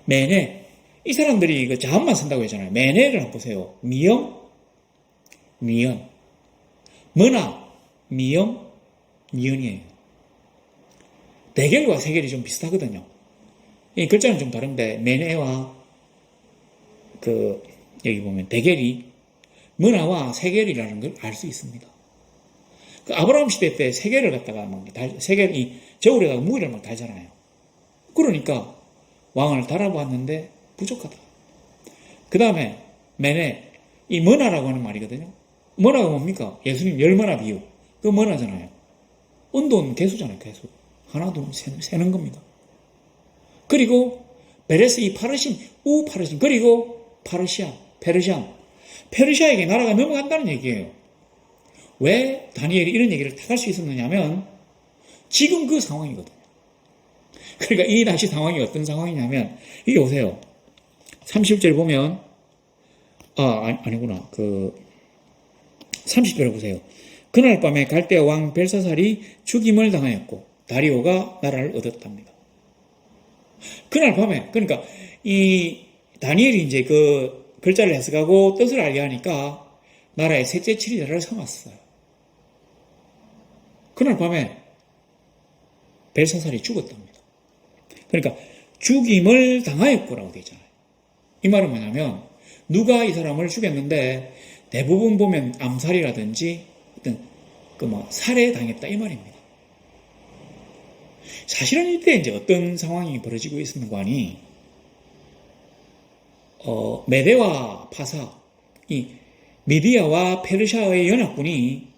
메네, 이 사람들이 자음만 쓴다고 했잖아요. 메네를 한번 보세요. 미영, 미연, 머나, 미영, 미연이에요. 데겔과 세겔이 좀 비슷하거든요. 이 글자는 좀 다른데 메네와 여기 보면 데겔이 머나와 세겔이라는 걸 알 수 있습니다. 그 아브라함 시대 때 세계를 갖다가 세계 이 저울에다가 무기를 막 달잖아요. 그러니까 왕을 달아보았는데 부족하다. 그 다음에 메네 이 머나라고 하는 말이거든요. 머나가 뭡니까? 예수님 열머나 비유. 그거 머나잖아요. 은돈 개수잖아요. 개수. 하나 둘 세는 겁니다. 그리고 베레스 이 파르신 우파르신 그리고 파르시아 페르시아에게 나라가 넘어간다는 얘기예요. 왜 다니엘이 이런 얘기를 다 할 수 있었느냐면 지금 그 상황이거든요. 그러니까 이 당시 상황이 어떤 상황이냐면 이게 보세요. 30절 보면 아니구나. 30절을 보세요. 그날 밤에 갈대아 왕 벨사살이 죽임을 당하였고 다리오가 나라를 얻었답니다. 그날 밤에 그러니까 이 다니엘이 이제 그 글자를 해석하고 뜻을 알게 하니까 나라의 셋째 치리자를 삼았어요. 그날 밤에 벨사살이 죽었답니다. 그러니까 죽임을 당하였고라고 되어 있잖아요. 이 말은 뭐냐면 누가 이 사람을 죽였는데 대부분 보면 암살이라든지 어떤 살해당했다 이 말입니다. 사실은 이때 이제 어떤 상황이 벌어지고 있었는가 하니 메대와 파사 이 미디아와 페르시아의 연합군이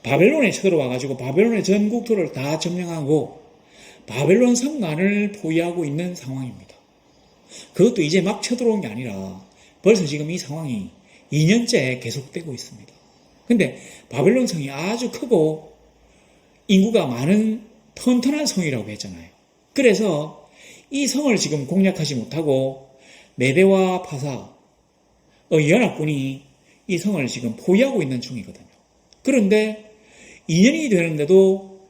바벨론에 쳐들어와가지고 바벨론의 전 국토를 다 점령하고 바벨론 성간을 포위하고 있는 상황입니다. 그것도 이제 막 쳐들어온 게 아니라 벌써 지금 이 상황이 2년째 계속되고 있습니다. 근데 바벨론 성이 아주 크고 인구가 많은 튼튼한 성이라고 했잖아요. 그래서 이 성을 지금 공략하지 못하고 메대와 파사 연합군이 이 성을 지금 포위하고 있는 중이거든요. 그런데 2년이 되는데도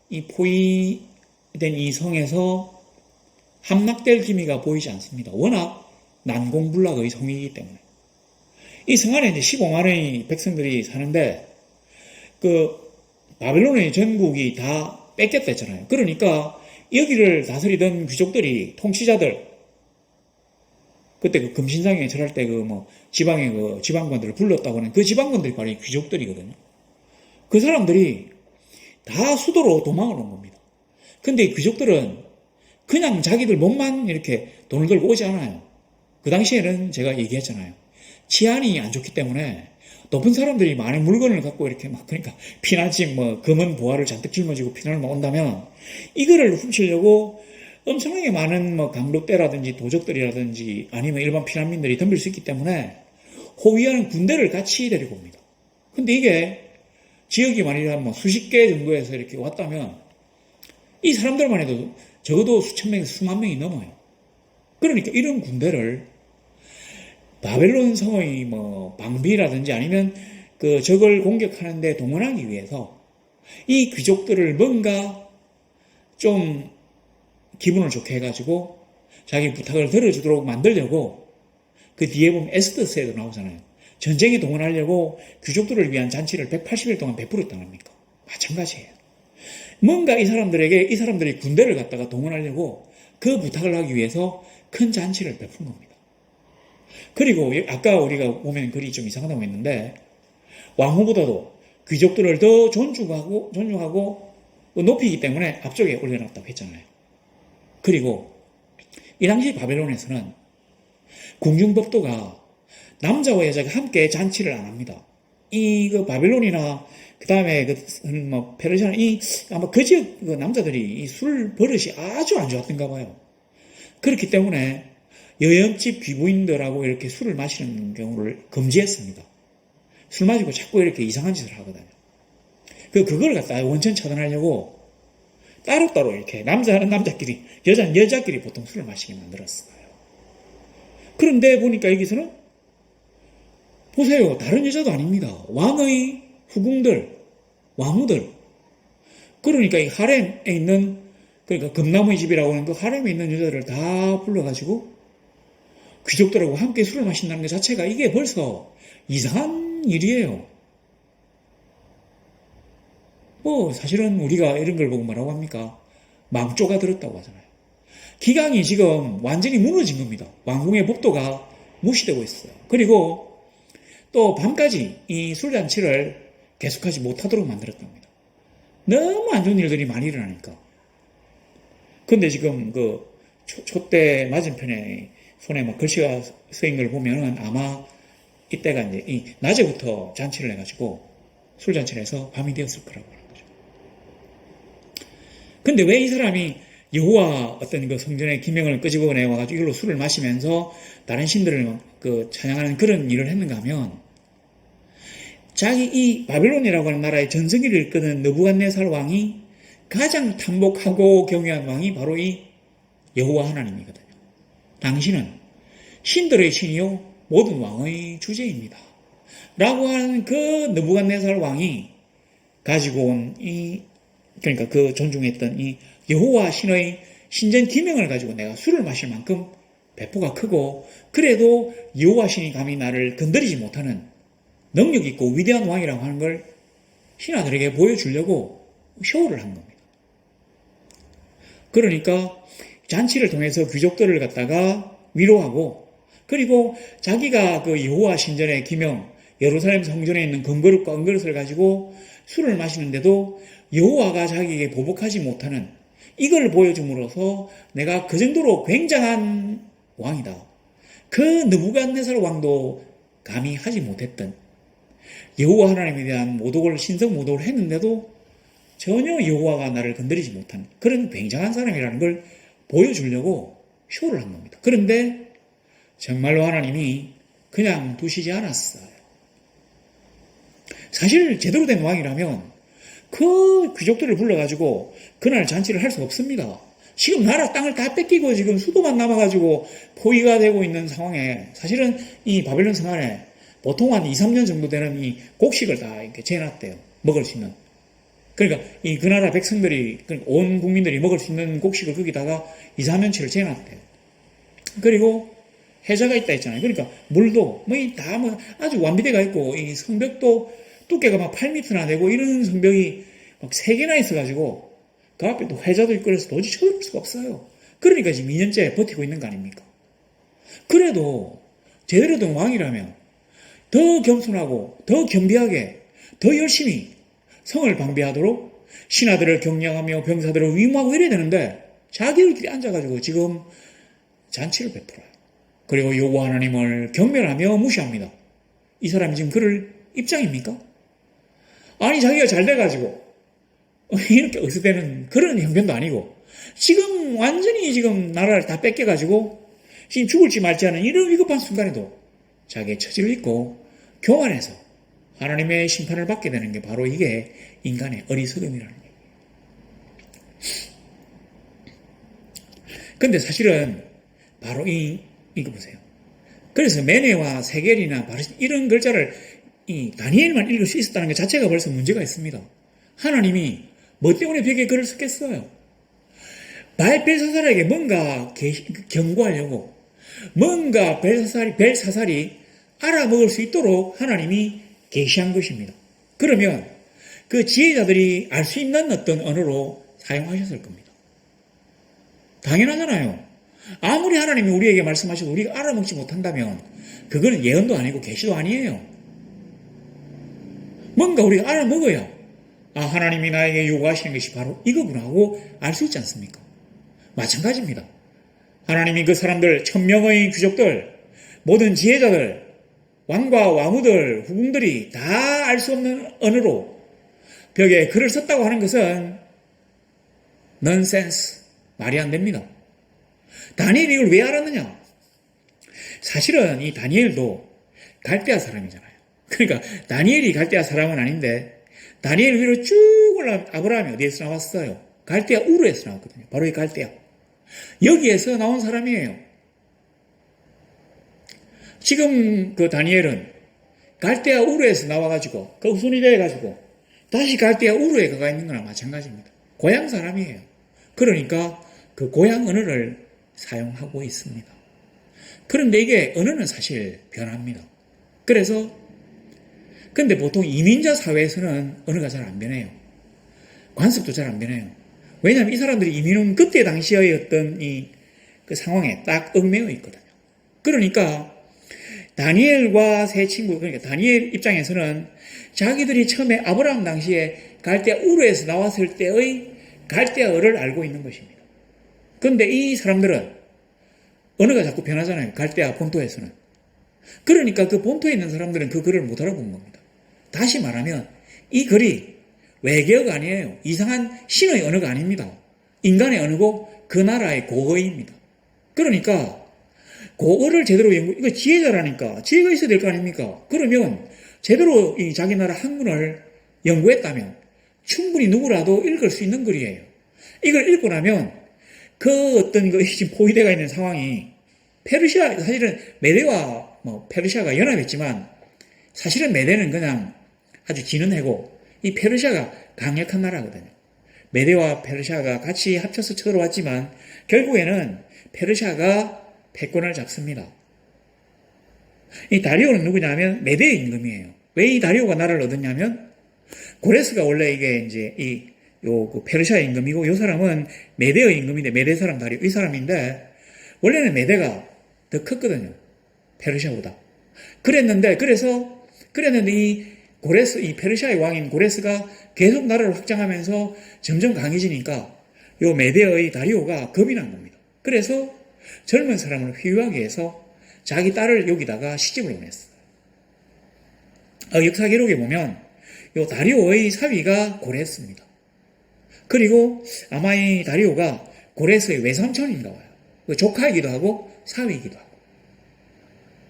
이 포위된 이 성에서 함락될 기미가 보이지 않습니다. 워낙 난공불락의 성이기 때문에. 이 성 안에 이제 15만의 백성들이 사는데 바벨론의 전국이 다 뺏겼다 했잖아요. 그러니까 여기를 다스리던 귀족들이 통치자들 그때 금신상에 절할 때 지방의 지방관들을 불렀다고 하는 그 지방관들이 바로 귀족들이거든요. 그 사람들이 다 수도로 도망을 온 겁니다. 근데 이 귀족들은 그냥 자기들 몸만 이렇게 돈을 들고 오지 않아요. 그 당시에는 제가 얘기했잖아요. 치안이 안 좋기 때문에 높은 사람들이 많은 물건을 갖고 이렇게 그러니까 피난집 금은 보화를 잔뜩 짊어지고 피난을 온다면 이거를 훔치려고 엄청나게 많은 강도떼라든지 도적들이라든지 아니면 일반 피난민들이 덤빌 수 있기 때문에 호위하는 군대를 같이 데리고 옵니다. 근데 이게 지역이 만일에 수십 개 정도에서 이렇게 왔다면 이 사람들만 해도 적어도 수천 명에서 수만 명이 넘어요. 그러니까 이런 군대를 바벨론 성의 방비라든지 아니면 적을 공격하는데 동원하기 위해서 이 귀족들을 뭔가 좀 기분을 좋게 해가지고 자기 부탁을 들어주도록 만들려고 그 뒤에 보면 에스더스에도 나오잖아요. 전쟁에 동원하려고 귀족들을 위한 잔치를 180일 동안 베풀었다는 겁니까? 마찬가지예요. 뭔가 이 사람들이 군대를 갖다가 동원하려고 그 부탁을 하기 위해서 큰 잔치를 베푼 겁니다. 그리고 아까 우리가 보면 글이 좀 이상하다고 했는데 왕후보다도 귀족들을 더 존중하고 높이기 때문에 앞쪽에 올려놨다고 했잖아요. 그리고 이 당시 바벨론에서는 궁중법도가 남자와 여자가 함께 잔치를 안 합니다. 바벨론이나 그 다음에 페르시아나 아마 그 지역 남자들이 이 술 버릇이 아주 안 좋았던가 봐요. 그렇기 때문에 여염집 귀부인들하고 이렇게 술을 마시는 경우를 금지했습니다. 술 마시고 자꾸 이렇게 이상한 짓을 하거든요. 그걸 갖다 원천 차단하려고 따로따로 이렇게 남자는 남자끼리, 여자는 여자끼리 보통 술을 마시게 만들었어요. 그런데 보니까 여기서는 보세요. 다른 여자도 아닙니다. 왕의 후궁들, 왕후들. 그러니까 이 하렘에 있는, 그러니까 금나무의 집이라고 하는 그 하렘에 있는 여자들을 다 불러가지고 귀족들하고 함께 술을 마신다는 것 자체가 이게 벌써 이상한 일이에요. 사실은 우리가 이런 걸 보고 뭐라고 합니까? 망조가 들었다고 하잖아요. 기강이 지금 완전히 무너진 겁니다. 왕궁의 법도가 무시되고 있어요. 그리고 또 밤까지 이 술잔치를 계속하지 못하도록 만들었답니다. 너무 안 좋은 일들이 많이 일어나니까. 근데 지금 그 촛대 맞은편에 손에 막 글씨가 쓰인 걸 보면은 아마 이때가 이제 이 낮에부터 잔치를 해가지고 술잔치를 해서 밤이 되었을 거라고 하는 거죠. 근데 왜 이 사람이 여호와 어떤 그 성전의 기명을 끄집어내 와가지고 이걸로 술을 마시면서 다른 신들을 그 찬양하는 그런 일을 했는가 하면 자기 이 바벨론이라고 하는 나라의 전성기를 이끄는 느부갓네살 왕이 가장 탐복하고 경외한 왕이 바로 이 여호와 하나님이거든요. 당신은 신들의 신이요 모든 왕의 주제입니다. 라고 하는 그 느부갓네살 왕이 가지고 온 그러니까 그 존중했던 이 여호와 신의 신전 기명을 가지고 내가 술을 마실 만큼 배포가 크고 그래도 여호와 신이 감히 나를 건드리지 못하는 능력 있고 위대한 왕이라고 하는 걸 신하들에게 보여주려고 쇼를 한 겁니다. 그러니까 잔치를 통해서 귀족들을 갖다가 위로하고 그리고 자기가 그 여호와 신전의 기명 예루살렘 성전에 있는 금그릇과 은그릇을 가지고 술을 마시는데도 여호와가 자기에게 보복하지 못하는 이걸 보여줌으로써 내가 그 정도로 굉장한 왕이다. 그 느부갓네살 왕도 감히 하지 못했던 여호와 하나님에 대한 모독을 신성 모독을 했는데도 전혀 여호와가 나를 건드리지 못하는 그런 굉장한 사람이라는 걸 보여주려고 쇼를 한 겁니다. 그런데 정말로 하나님이 그냥 두시지 않았어요. 사실 제대로 된 왕이라면 그 귀족들을 불러가지고 그날 잔치를 할 수 없습니다. 지금 나라 땅을 다 뺏기고 지금 수도만 남아가지고 포위가 되고 있는 상황에 사실은 이 바벨론 성 안에 보통 한 2, 3년 정도 되는 이 곡식을 다 이렇게 재놨대요. 먹을 수 있는. 그러니까 그 나라 백성들이, 그러니까 온 국민들이 먹을 수 있는 곡식을 거기다가 2, 3년치를 재놨대요. 그리고 해자가 있다 했잖아요. 그러니까 물도 아주 완비대가 있고 이 성벽도 두께가 막 8m나 되고 이런 성벽이 막 3개나 있어가지고 그 앞에 또 해자도 있고 그래서 도저히 쳐들 수가 없어요. 그러니까 지금 2년째 버티고 있는 거 아닙니까? 그래도 제대로 된 왕이라면 더 겸손하고 더 겸비하게 더 열심히 성을 방비하도록 신하들을 격려하며 병사들을 위임하고 이래야 되는데 자기들끼리 앉아가지고 지금 잔치를 베풀어요. 그리고 여호와 하나님을 경멸하며 무시합니다. 이 사람이 지금 그럴 입장입니까? 아니 자기가 잘 돼가지고 이렇게 의습되는 그런 형편도 아니고 지금 완전히 지금 나라를 다 뺏겨가지고 지금 죽을지 말지 하는 이런 위급한 순간에도 자기의 처지를 잊고 교만해서 하나님의 심판을 받게 되는 게 바로 이게 인간의 어리석음이라는 거예요. 근데 사실은 바로 이거 보세요. 그래서 메네와 세겔이나 이런 글자를 이 다니엘만 읽을 수 있었다는 것 자체가 벌써 문제가 있습니다. 하나님이 뭐 때문에 벽에 글을 썼겠어요? 벨사살에게 뭔가 경고하려고 뭔가 벨사살이 알아먹을 수 있도록 하나님이 계시한 것입니다. 그러면 그 지혜자들이 알 수 있는 어떤 언어로 사용하셨을 겁니다. 당연하잖아요. 아무리 하나님이 우리에게 말씀하셔도 우리가 알아먹지 못한다면 그거는 예언도 아니고 계시도 아니에요. 뭔가 우리가 알아먹어야 하나님이 나에게 요구하시는 것이 바로 이거구나 하고 알 수 있지 않습니까? 마찬가지입니다. 하나님이 그 사람들 1000명의 귀족들 모든 지혜자들 왕과 와무들 후궁들이 다 알 수 없는 언어로 벽에 글을 썼다고 하는 것은 넌센스, 말이 안 됩니다. 다니엘이 이걸 왜 알았느냐? 사실은 이 다니엘도 갈대아 사람이잖아요. 그러니까 다니엘이 갈대아 사람은 아닌데 다니엘 위로 쭉 올라가면 아브라함이 어디에서 나왔어요? 갈대아 우르에서 나왔거든요. 바로 이 갈대아. 여기에서 나온 사람이에요. 지금 그 다니엘은 갈대아 우르에서 나와가지고 그 후손이 돼가지고 다시 갈대아 우르에 가가 있는 거나 마찬가지입니다. 고향 사람이에요. 그러니까 그 고향 언어를 사용하고 있습니다. 그런데 이게 언어는 사실 변합니다. 그래서 근데 보통 이민자 사회에서는 언어가 잘 안 변해요. 관습도 잘 안 변해요. 왜냐하면 이 사람들이 이민 온 그때 당시의 어떤 그 상황에 딱 얽매여 있거든요. 그러니까 다니엘과 세 친구, 그러니까 다니엘 입장에서는 자기들이 처음에 아브라함 당시에 갈대아 우르에서 나왔을 때의 갈대아어를 알고 있는 것입니다. 그런데 이 사람들은 언어가 자꾸 변하잖아요. 갈대아 본토에서는. 그러니까 그 본토에 있는 사람들은 그 글을 못 알아본 겁니다. 다시 말하면 이 글이 외계어가 아니에요. 이상한 신의 언어가 아닙니다. 인간의 언어고 그 나라의 고어입니다. 그러니까 고어를 제대로 이거 지혜자라니까 지혜가 있어야 될 거 아닙니까? 그러면 제대로 이 자기 나라 학문을 연구했다면 충분히 누구라도 읽을 수 있는 글이에요. 이걸 읽고 나면 그 어떤 지금 포위되어 있는 상황이 페르시아, 사실은 메대와 페르시아가 연합했지만 사실은 메대는 그냥 아주 지는 해고 이 페르시아가 강력한 나라거든요. 메대와 페르시아가 같이 합쳐서 쳐들어왔지만 결국에는 페르시아가 패권을 잡습니다. 이 다리오는 누구냐면 메대의 임금이에요. 왜 이 다리오가 나라를 얻었냐면 고레스가 원래 이게 이제 그 페르시아의 임금이고 이 사람은 메대의 임금인데 메대 사람 다리오 이 사람인데 원래는 메대가 더 컸거든요. 페르시아보다. 그랬는데 이 페르시아의 왕인 고레스가 계속 나라를 확장하면서 점점 강해지니까 이 메대의 다리오가 겁이 난 겁니다. 그래서 젊은 사람을 회유하기 위해서 자기 딸을 여기다가 시집을 보냈어요. 역사 기록에 보면 이 다리오의 사위가 고레스입니다. 그리고 아마 이 다리오가 고레스의 외삼촌인가 봐요. 조카이기도 하고 사위이기도 하고.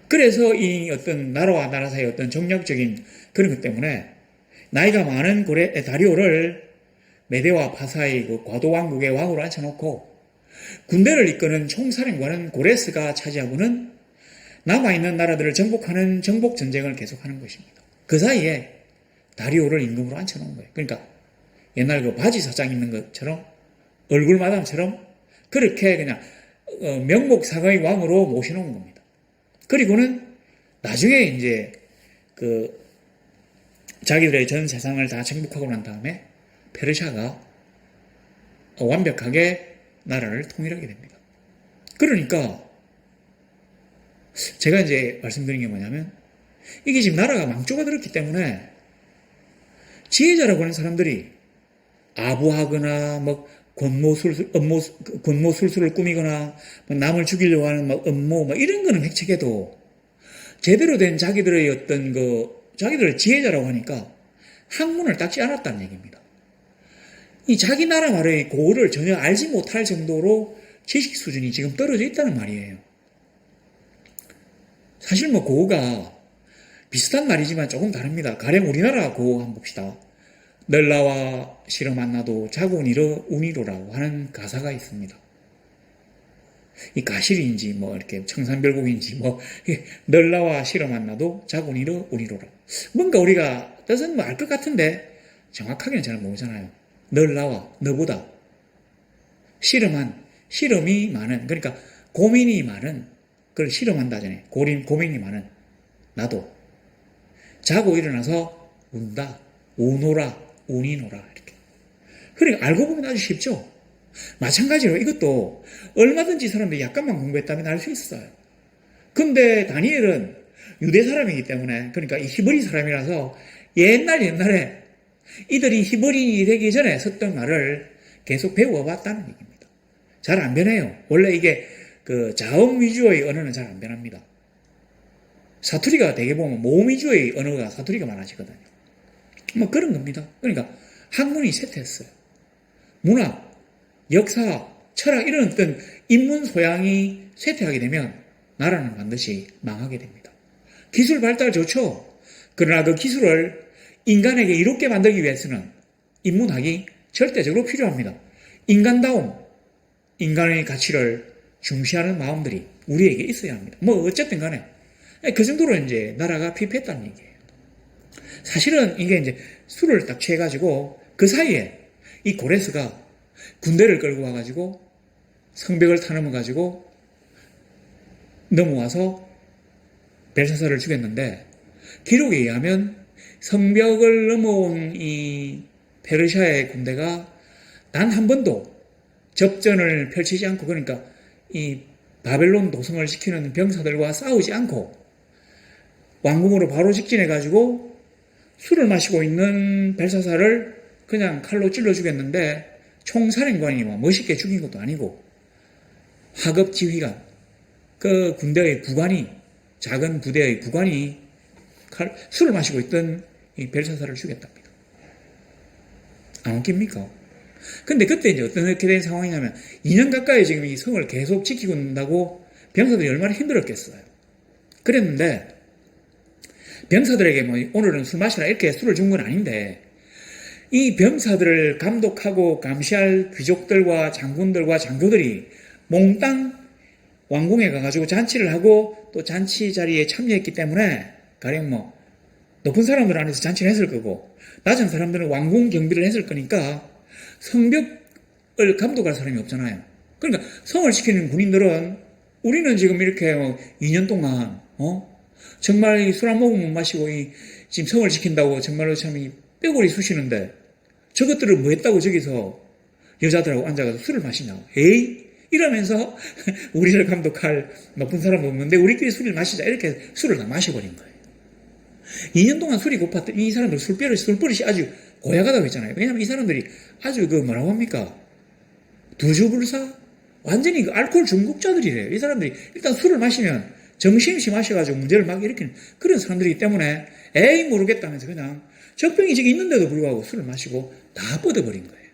그래서 이 어떤 나라와 나라 사이의 어떤 정략적인 그런 것 때문에 나이가 많은 다리오를 메대와 파사의 그 과도 왕국의 왕으로 앉혀놓고 군대를 이끄는 총사령관은 고레스가 차지하고는 남아있는 나라들을 정복하는 정복 전쟁을 계속하는 것입니다. 그 사이에 다리오를 임금으로 앉혀놓은 거예요. 그러니까 옛날 그 바지 사장 입는 것처럼 얼굴 마담처럼 그렇게 그냥 명목상의 왕으로 모셔놓은 겁니다. 그리고는 나중에 이제 그 자기들의 전 세상을 다 정복하고 난 다음에 페르시아가 완벽하게 나라를 통일하게 됩니다. 그러니까 제가 이제 말씀드린 게 뭐냐면 이게 지금 나라가 망조가 들었기 때문에 지혜자라고 하는 사람들이 아부하거나 권모술수를 꾸미거나 남을 죽이려고 하는 음모 이런 거는 획책해도 제대로 된 자기들의 어떤 자기들을 지혜자라고 하니까 학문을 닦지 않았다는 얘기입니다. 이 자기 나라 말의 고어를 전혀 알지 못할 정도로 지식 수준이 지금 떨어져 있다는 말이에요. 사실 고어가 비슷한 말이지만 조금 다릅니다. 가령 우리나라 고어 한번 봅시다. 널 나와 싫어 만나도 자고 운이로라고 하는 가사가 있습니다. 이 가실인지 이렇게 청산별곡인지 널 나와 싫어 만나도 자고 운이로라. 뭔가 우리가 뜻은 알 것 같은데 정확하게는 잘 모르잖아요. 널 나와 너보다 씨름이 많은 그러니까 고민이 많은 그걸 씨름한다잖아요. 고민이 많은 나도 자고 일어나서 운다. 우노라. 운이노라. 이렇게. 그러니까 알고 보면 아주 쉽죠. 마찬가지로 이것도 얼마든지 사람들이 약간만 공부했다면 알 수 있어요. 근데 다니엘은 유대 사람이기 때문에 그러니까 이 히브리 사람이라서 옛날에 이들이 히브리인이 되기 전에 썼던 말을 계속 배워봤다는 얘기입니다. 잘 안 변해요. 원래 이게 그 자음 위주의 언어는 잘 안 변합니다. 사투리가 되게 보면 모음 위주의 언어가 사투리가 많아지거든요. 그런 겁니다. 그러니까 학문이 쇠퇴했어요. 문학, 역사, 철학 이런 어떤 인문 소양이 쇠퇴하게 되면 나라는 반드시 망하게 됩니다. 기술 발달 좋죠. 그러나 그 기술을 인간에게 이롭게 만들기 위해서는 인문학이 절대적으로 필요합니다. 인간다움, 인간의 가치를 중시하는 마음들이 우리에게 있어야 합니다. 어쨌든 간에 그 정도로 이제 나라가 피폐했다는 얘기예요. 사실은 이게 이제 술을 딱 취해가지고 그 사이에 이 고레스가 군대를 끌고 와가지고 성벽을 타넘어가지고 넘어와서 벨사살을 죽였는데 기록에 의하면 성벽을 넘어온 이 페르시아의 군대가 단 한 번도 접전을 펼치지 않고 그러니까 이 바벨론 도성을 지키는 병사들과 싸우지 않고 왕궁으로 바로 직진해가지고 술을 마시고 있는 벨사살을 그냥 칼로 찔러 죽였는데 총사령관이 뭐 멋있게 죽인 것도 아니고 하급 지휘관, 그 군대의 구관이, 작은 부대의 구관이 술을 마시고 있던 이 벨사살을 죽였답니다. 안 웃깁니까? 근데 그때 이제 어떻게 된 상황이냐면 2년 가까이 지금 이 성을 계속 지키고 있는다고 병사들이 얼마나 힘들었겠어요. 그랬는데 병사들에게 뭐 오늘은 술 마시라 이렇게 술을 준 건 아닌데 이 병사들을 감독하고 감시할 귀족들과 장군들과 장교들이 몽땅 왕궁에 가가지고 잔치를 하고 또 잔치 자리에 참여했기 때문에 가령 뭐 높은 사람들 안에서 잔치를 했을 거고 낮은 사람들은 왕궁 경비를 했을 거니까 성벽을 감독할 사람이 없잖아요. 그러니까 성을 지키는 군인들은 우리는 지금 이렇게 2년 동안 정말 술 한 모금 못 마시고 지금 성을 지킨다고 정말로 참 뼈골이 쑤시는데 저것들을 뭐 했다고 저기서 여자들하고 앉아가서 술을 마시냐고. 에이? 이러면서 우리를 감독할 높은 사람도 없는데 우리끼리 술을 마시자 이렇게 술을 다 마셔버린 거예요. 2년 동안 술이 고팠더니 이 사람들 술버릇이 아주 고약하다고 했잖아요. 왜냐하면 이 사람들이 아주 뭐라고 합니까? 두주불사? 완전히 알코올 중독자들이래요. 이 사람들이 일단 술을 마시면 정신없이 마셔가지고 문제를 막 일으키는 그런 사람들이기 때문에 에이 모르겠다면서 그냥 적병이 저기 있는데도 불구하고 술을 마시고 다 뻗어버린 거예요.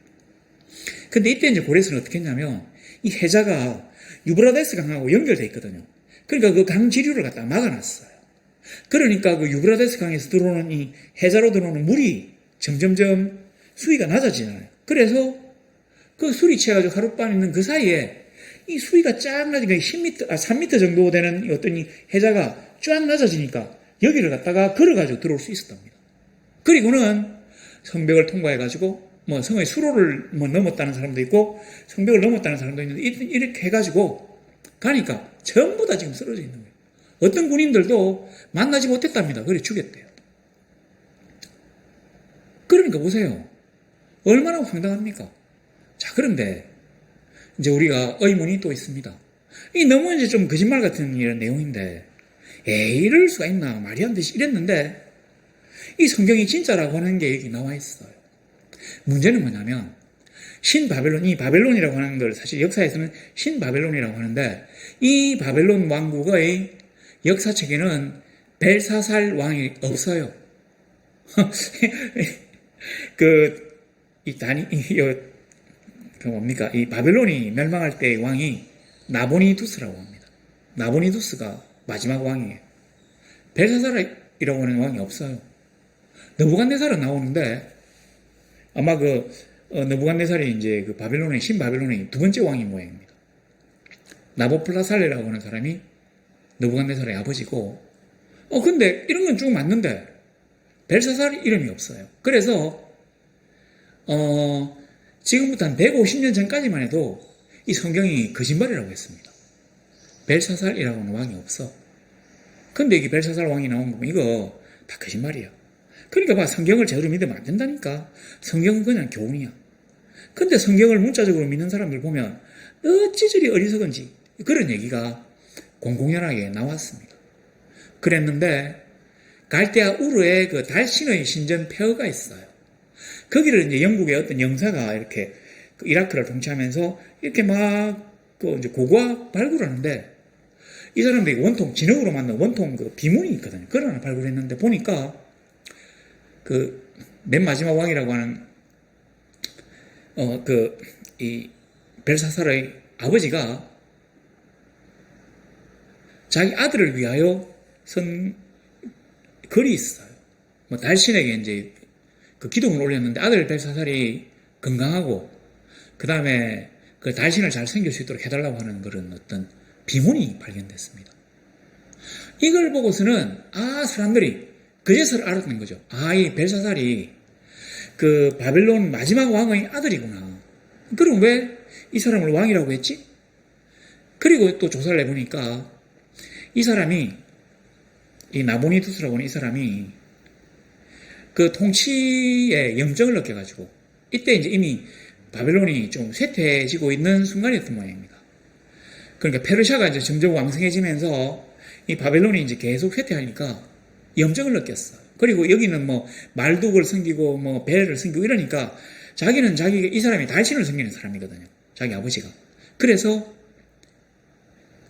근데 이때 이제 고레스는 어떻게 했냐면 이 해자가 유브라데스 강하고 연결되어 있거든요. 그러니까 그 강 지류를 갖다 막아놨어요. 그러니까 그 유브라데스 강에서 들어오는 이 해자로 들어오는 물이 점점점 수위가 낮아지잖아요. 그래서 그 술이 취해가지고 하룻밤 있는 그 사이에 이 수위가 쫙 낮으니까 3m 정도 되는 어떤 이 해자가 쫙 낮아지니까 여기를 갖다가 걸어가지고 들어올 수 있었답니다. 그리고는 성벽을 통과해가지고 뭐 성의 수로를 뭐 넘었다는 사람도 있고 성벽을 넘었다는 사람도 있는데 이렇게 해가지고 가니까 전부 다 지금 쓰러져 있는 거예요. 어떤 군인들도 만나지 못했답니다. 그래 죽였대요. 그러니까 보세요. 얼마나 황당합니까? 자, 그런데 이제 우리가 의문이 또 있습니다. 이 너무 이제 좀 거짓말 같은 이런 내용인데 에이 이럴 수가 있나 말이 안 되지 이랬는데 이 성경이 진짜라고 하는 게 여기 나와 있어요. 문제는 뭐냐면 신바벨론, 이 바벨론이라고 하는 걸 사실 역사에서는 신바벨론이라고 하는데 이 바벨론 왕국의 역사책에는 벨사살 왕이 없어요. 이 바벨론이 멸망할 때의 왕이 나보니두스라고 합니다. 나보니두스가 마지막 왕이에요. 벨사살이라고 하는 왕이 없어요. 느부갓네살은 나오는데 아마 느부갓네살이 이제 그 바벨론의 신바벨론의 두 번째 왕인 모양입니다. 나보플라살레라고 하는 사람이 느부갓네살의 아버지고 근데 이런 건 쭉 맞는데 벨사살 이름이 없어요. 그래서 지금부터 한 150년 전까지만 해도 이 성경이 거짓말이라고 했습니다. 벨사살이라고 하는 왕이 없어. 근데 이게 벨사살 왕이 나온 거면 이거 다 거짓말이야. 그러니까 성경을 제대로 믿으면 안 된다니까. 성경은 그냥 교훈이야. 근데 성경을 문자적으로 믿는 사람들 보면 어찌 저리 어리석은지 그런 얘기가 공공연하게 나왔습니다. 그랬는데 갈대아 우르에 그 달신의 신전 폐허가 있어요. 거기를 이제 영국의 어떤 영사가 이렇게 이라크를 통치하면서 이렇게 막 이제 고고학 발굴하는데 이 사람들이 원통, 진흙으로 만든 원통 그 비문이 있거든요. 그걸 하나 발굴했는데 보니까 맨 마지막 왕이라고 하는 이 벨사살의 아버지가 자기 아들을 위하여 쓴 글이 있어요. 뭐 달신에게 이제 그 기둥을 올렸는데 아들 벨사살이 건강하고 그 다음에 그 달신을 잘 섬길 수 있도록 해달라고 하는 그런 어떤 비문이 발견됐습니다. 이걸 보고서는 사람들이 그제서를 알았는 거죠. 이 벨사살이 그 바벨론 마지막 왕의 아들이구나. 그럼 왜 이 사람을 왕이라고 했지? 그리고 또 조사를 해보니까 이 사람이 이 나보니두스라고 하는 이 사람이 그 통치에 영적을 느껴가지고 이때 이제 이미 바벨론이 좀 쇠퇴해지고 있는 순간이었던 모양입니다. 그러니까 페르시아가 이제 점점 왕성해지면서 이 바벨론이 이제 계속 쇠퇴하니까 염증을 느꼈어. 그리고 여기는 뭐 말뚝을 섬기고 뭐 배를 섬기고 이러니까 자기는 이 사람이 달신을 섬기는 사람이거든요. 자기 아버지가. 그래서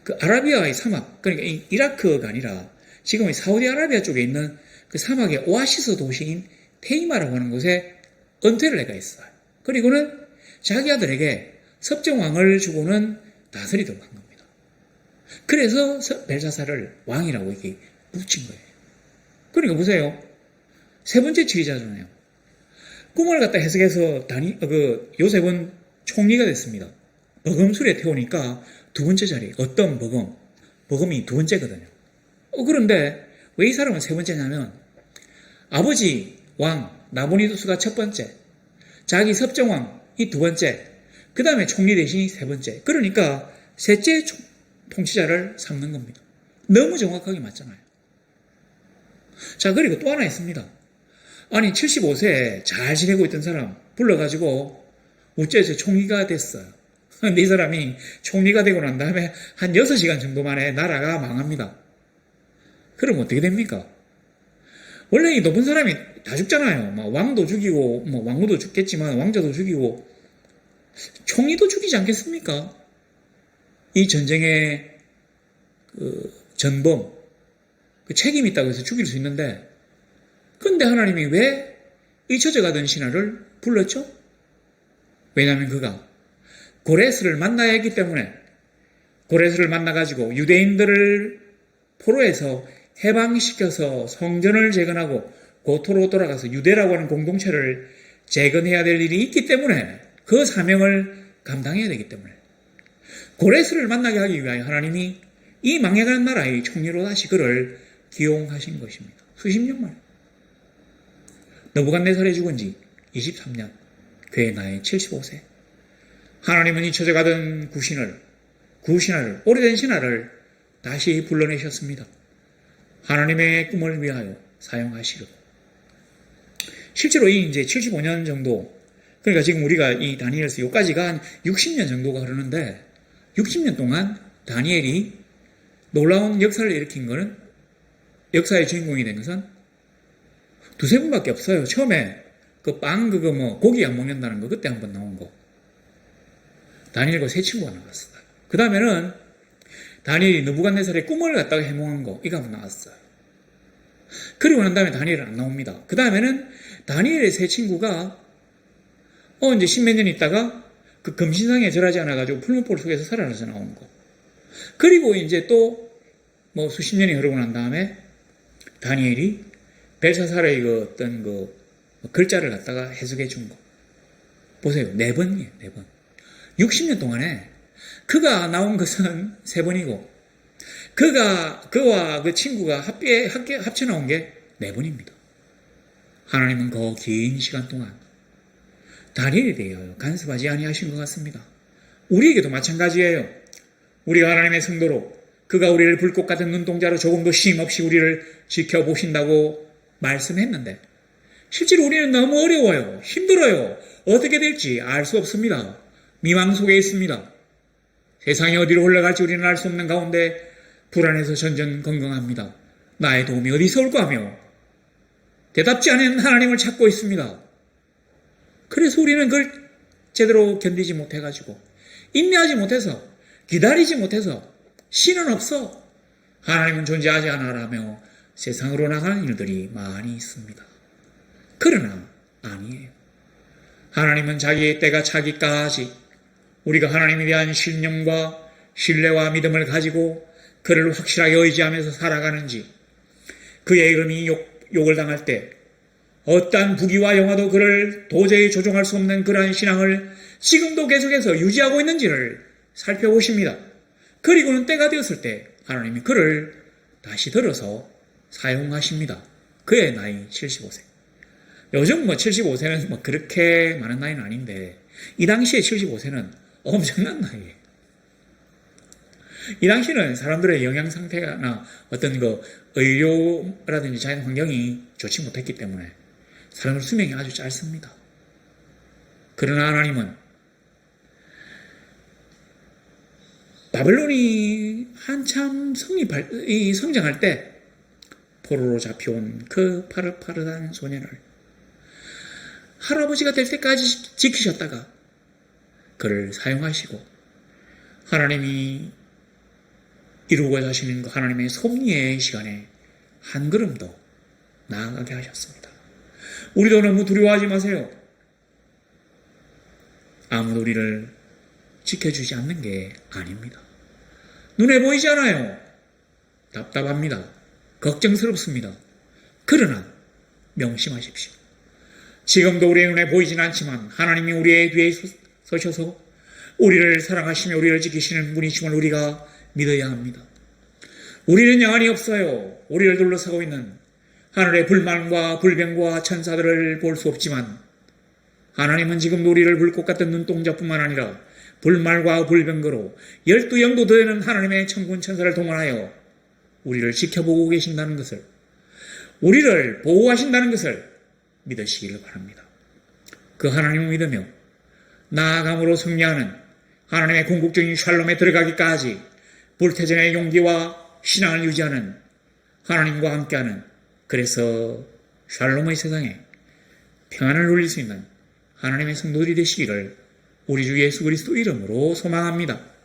그 아라비아의 사막, 그러니까 이라크가 아니라 지금 사우디아라비아 쪽에 있는 그 사막의 오아시스 도시인 테이마라고 하는 곳에 은퇴를 해가 있어요. 그리고는 자기 아들에게 섭정왕을 주고는 다스리도록 한 겁니다. 그래서 벨사살을 왕이라고 이렇게 붙인 거예요. 그러니까 보세요. 세 번째 지휘자잖아요. 꿈을 갖다 해석해서 요셉은 총리가 됐습니다. 버금술에 태우니까 두 번째 자리, 어떤 버금이 두 번째거든요. 그런데 왜 이 사람은 세 번째냐면 아버지 왕 나보니두스가 첫 번째, 자기 섭정왕이 두 번째, 그 다음에 총리 대신이 세 번째. 그러니까 셋째 통치자를 삼는 겁니다. 너무 정확하게 맞잖아요. 자, 그리고 또 하나 있습니다. 아니 75세에 잘 지내고 있던 사람 불러가지고 우째서 총리가 됐어요. 근데 이 사람이 총리가 되고 난 다음에 한 6시간 정도 만에 나라가 망합니다. 그럼 어떻게 됩니까? 원래 이 높은 사람이 다 죽잖아요. 뭐 왕도 죽이고, 뭐 왕후도 죽겠지만 왕자도 죽이고, 총리도 죽이지 않겠습니까? 이 전쟁의 전범, 그 책임이 있다고 해서 죽일 수 있는데, 근데 하나님이 왜 잊혀져가던 신하를 불렀죠? 왜냐하면 그가 고레스를 만나야 했기 때문에 고레스를 만나가지고 유대인들을 포로에서 해방시켜서 성전을 재건하고 고토로 돌아가서 유대라고 하는 공동체를 재건해야 될 일이 있기 때문에 그 사명을 감당해야 되기 때문에 고레스를 만나게 하기 위하여 하나님이 이 망해가는 나라의 총리로 다시 그를 기용하신 것입니다. 수십 년 만에. 느부갓네살이 죽은 지 23년, 그의 나이 75세. 하나님은 잊혀져 가던 구신하를, 오래된 신하를 다시 불러내셨습니다. 하나님의 꿈을 위하여 사용하시려고. 실제로 이제 75년 정도, 그러니까 지금 우리가 이 다니엘서 여기까지가 한 60년 정도가 흐르는데, 60년 동안 다니엘이 놀라운 역사를 일으킨 거는, 역사의 주인공이 된 것은 두세 분밖에 없어요. 처음에 그 고기 안 먹는다는 거, 그때 한번 나온 거. 다니엘과 세 친구가 나왔어요. 그 다음에는 다니엘이 느부갓네살의 꿈을 갖다가 해몽한 거, 이거 한번 나왔어요. 그리고 난 다음에 다니엘은 안 나옵니다. 그 다음에는 다니엘의 세 친구가 이제 십몇 년 있다가 그 금신상에 절하지 않아가지고 풀무불 속에서 살아나서 나오는 거. 그리고 이제 또 뭐 수십 년이 흐르고 난 다음에 다니엘이 벨사살의 어떤 글자를 갖다가 해석해 준 거. 보세요. 4번이에요. 4번. 60년 동안에 그가 나온 것은 3번이고 그와 그 친구가 합쳐 나온 게 4번입니다. 하나님은 그 긴 시간 동안 다니엘에 대하여 간섭하지 아니하신 것 같습니다. 우리에게도 마찬가지예요. 우리가 하나님의 성도로 그가 우리를 불꽃 같은 눈동자로 조금도 쉼 없이 우리를 지켜보신다고 말씀했는데 실제로 우리는 너무 어려워요. 힘들어요. 어떻게 될지 알 수 없습니다. 미망 속에 있습니다. 세상이 어디로 흘러갈지 우리는 알 수 없는 가운데 불안해서 전전긍긍합니다. 나의 도움이 어디서 올까 하며 대답지 않은 하나님을 찾고 있습니다. 그래서 우리는 그걸 제대로 견디지 못해가지고 인내하지 못해서 기다리지 못해서 신은 없어 하나님은 존재하지 않아라며 세상으로 나가는 일들이 많이 있습니다. 그러나 아니에요. 하나님은 자기의 때가 차기까지 우리가 하나님에 대한 신념과 신뢰와 믿음을 가지고 그를 확실하게 의지하면서 살아가는지 그의 이름이 욕을 당할 때 어떠한 부귀와 영화도 그를 도저히 조종할 수 없는 그러한 신앙을 지금도 계속해서 유지하고 있는지를 살펴보십니다. 그리고는 때가 되었을 때 하나님이 그를 다시 들어서 사용하십니다. 그의 나이 75세. 요즘 75세는 그렇게 많은 나이는 아닌데 이 당시에 75세는 엄청난 나이예요. 이 당시는 사람들의 영양 상태나 어떤 의료라든지 자연 환경이 좋지 못했기 때문에 사람의 수명이 아주 짧습니다. 그러나 하나님은 바벨론이 한참 성장할 때 포로로 잡혀온 그 파릇파릇한 소년을 할아버지가 될 때까지 지키셨다가 그를 사용하시고 하나님이 이루고자 하시는 그 하나님의 섭리의 시간에 한 걸음 더 나아가게 하셨습니다. 우리도 너무 두려워하지 마세요. 아무도 우리를 지켜주지 않는 게 아닙니다. 눈에 보이지 않아요. 답답합니다. 걱정스럽습니다. 그러나 명심하십시오. 지금도 우리의 눈에 보이진 않지만 하나님이 우리의 뒤에 서셔서 우리를 사랑하시며 우리를 지키시는 분이심을 우리가 믿어야 합니다. 우리는 영안이 없어요. 우리를 둘러싸고 있는 하늘의 불만과 불병과 천사들을 볼 수 없지만 하나님은 지금도 우리를 불꽃 같은 눈동자뿐만 아니라 불말과 불병거로 12영도 되는 하나님의 천군 천사를 동원하여 우리를 지켜보고 계신다는 것을, 우리를 보호하신다는 것을 믿으시기를 바랍니다. 그 하나님을 믿으며 나아감으로 승리하는 하나님의 궁극적인 샬롬에 들어가기까지 불태전의 용기와 신앙을 유지하는 하나님과 함께하는, 그래서 샬롬의 세상에 평안을 누릴 수 있는 하나님의 성도들이 되시기를 우리 주 예수 그리스도 이름으로 소망합니다.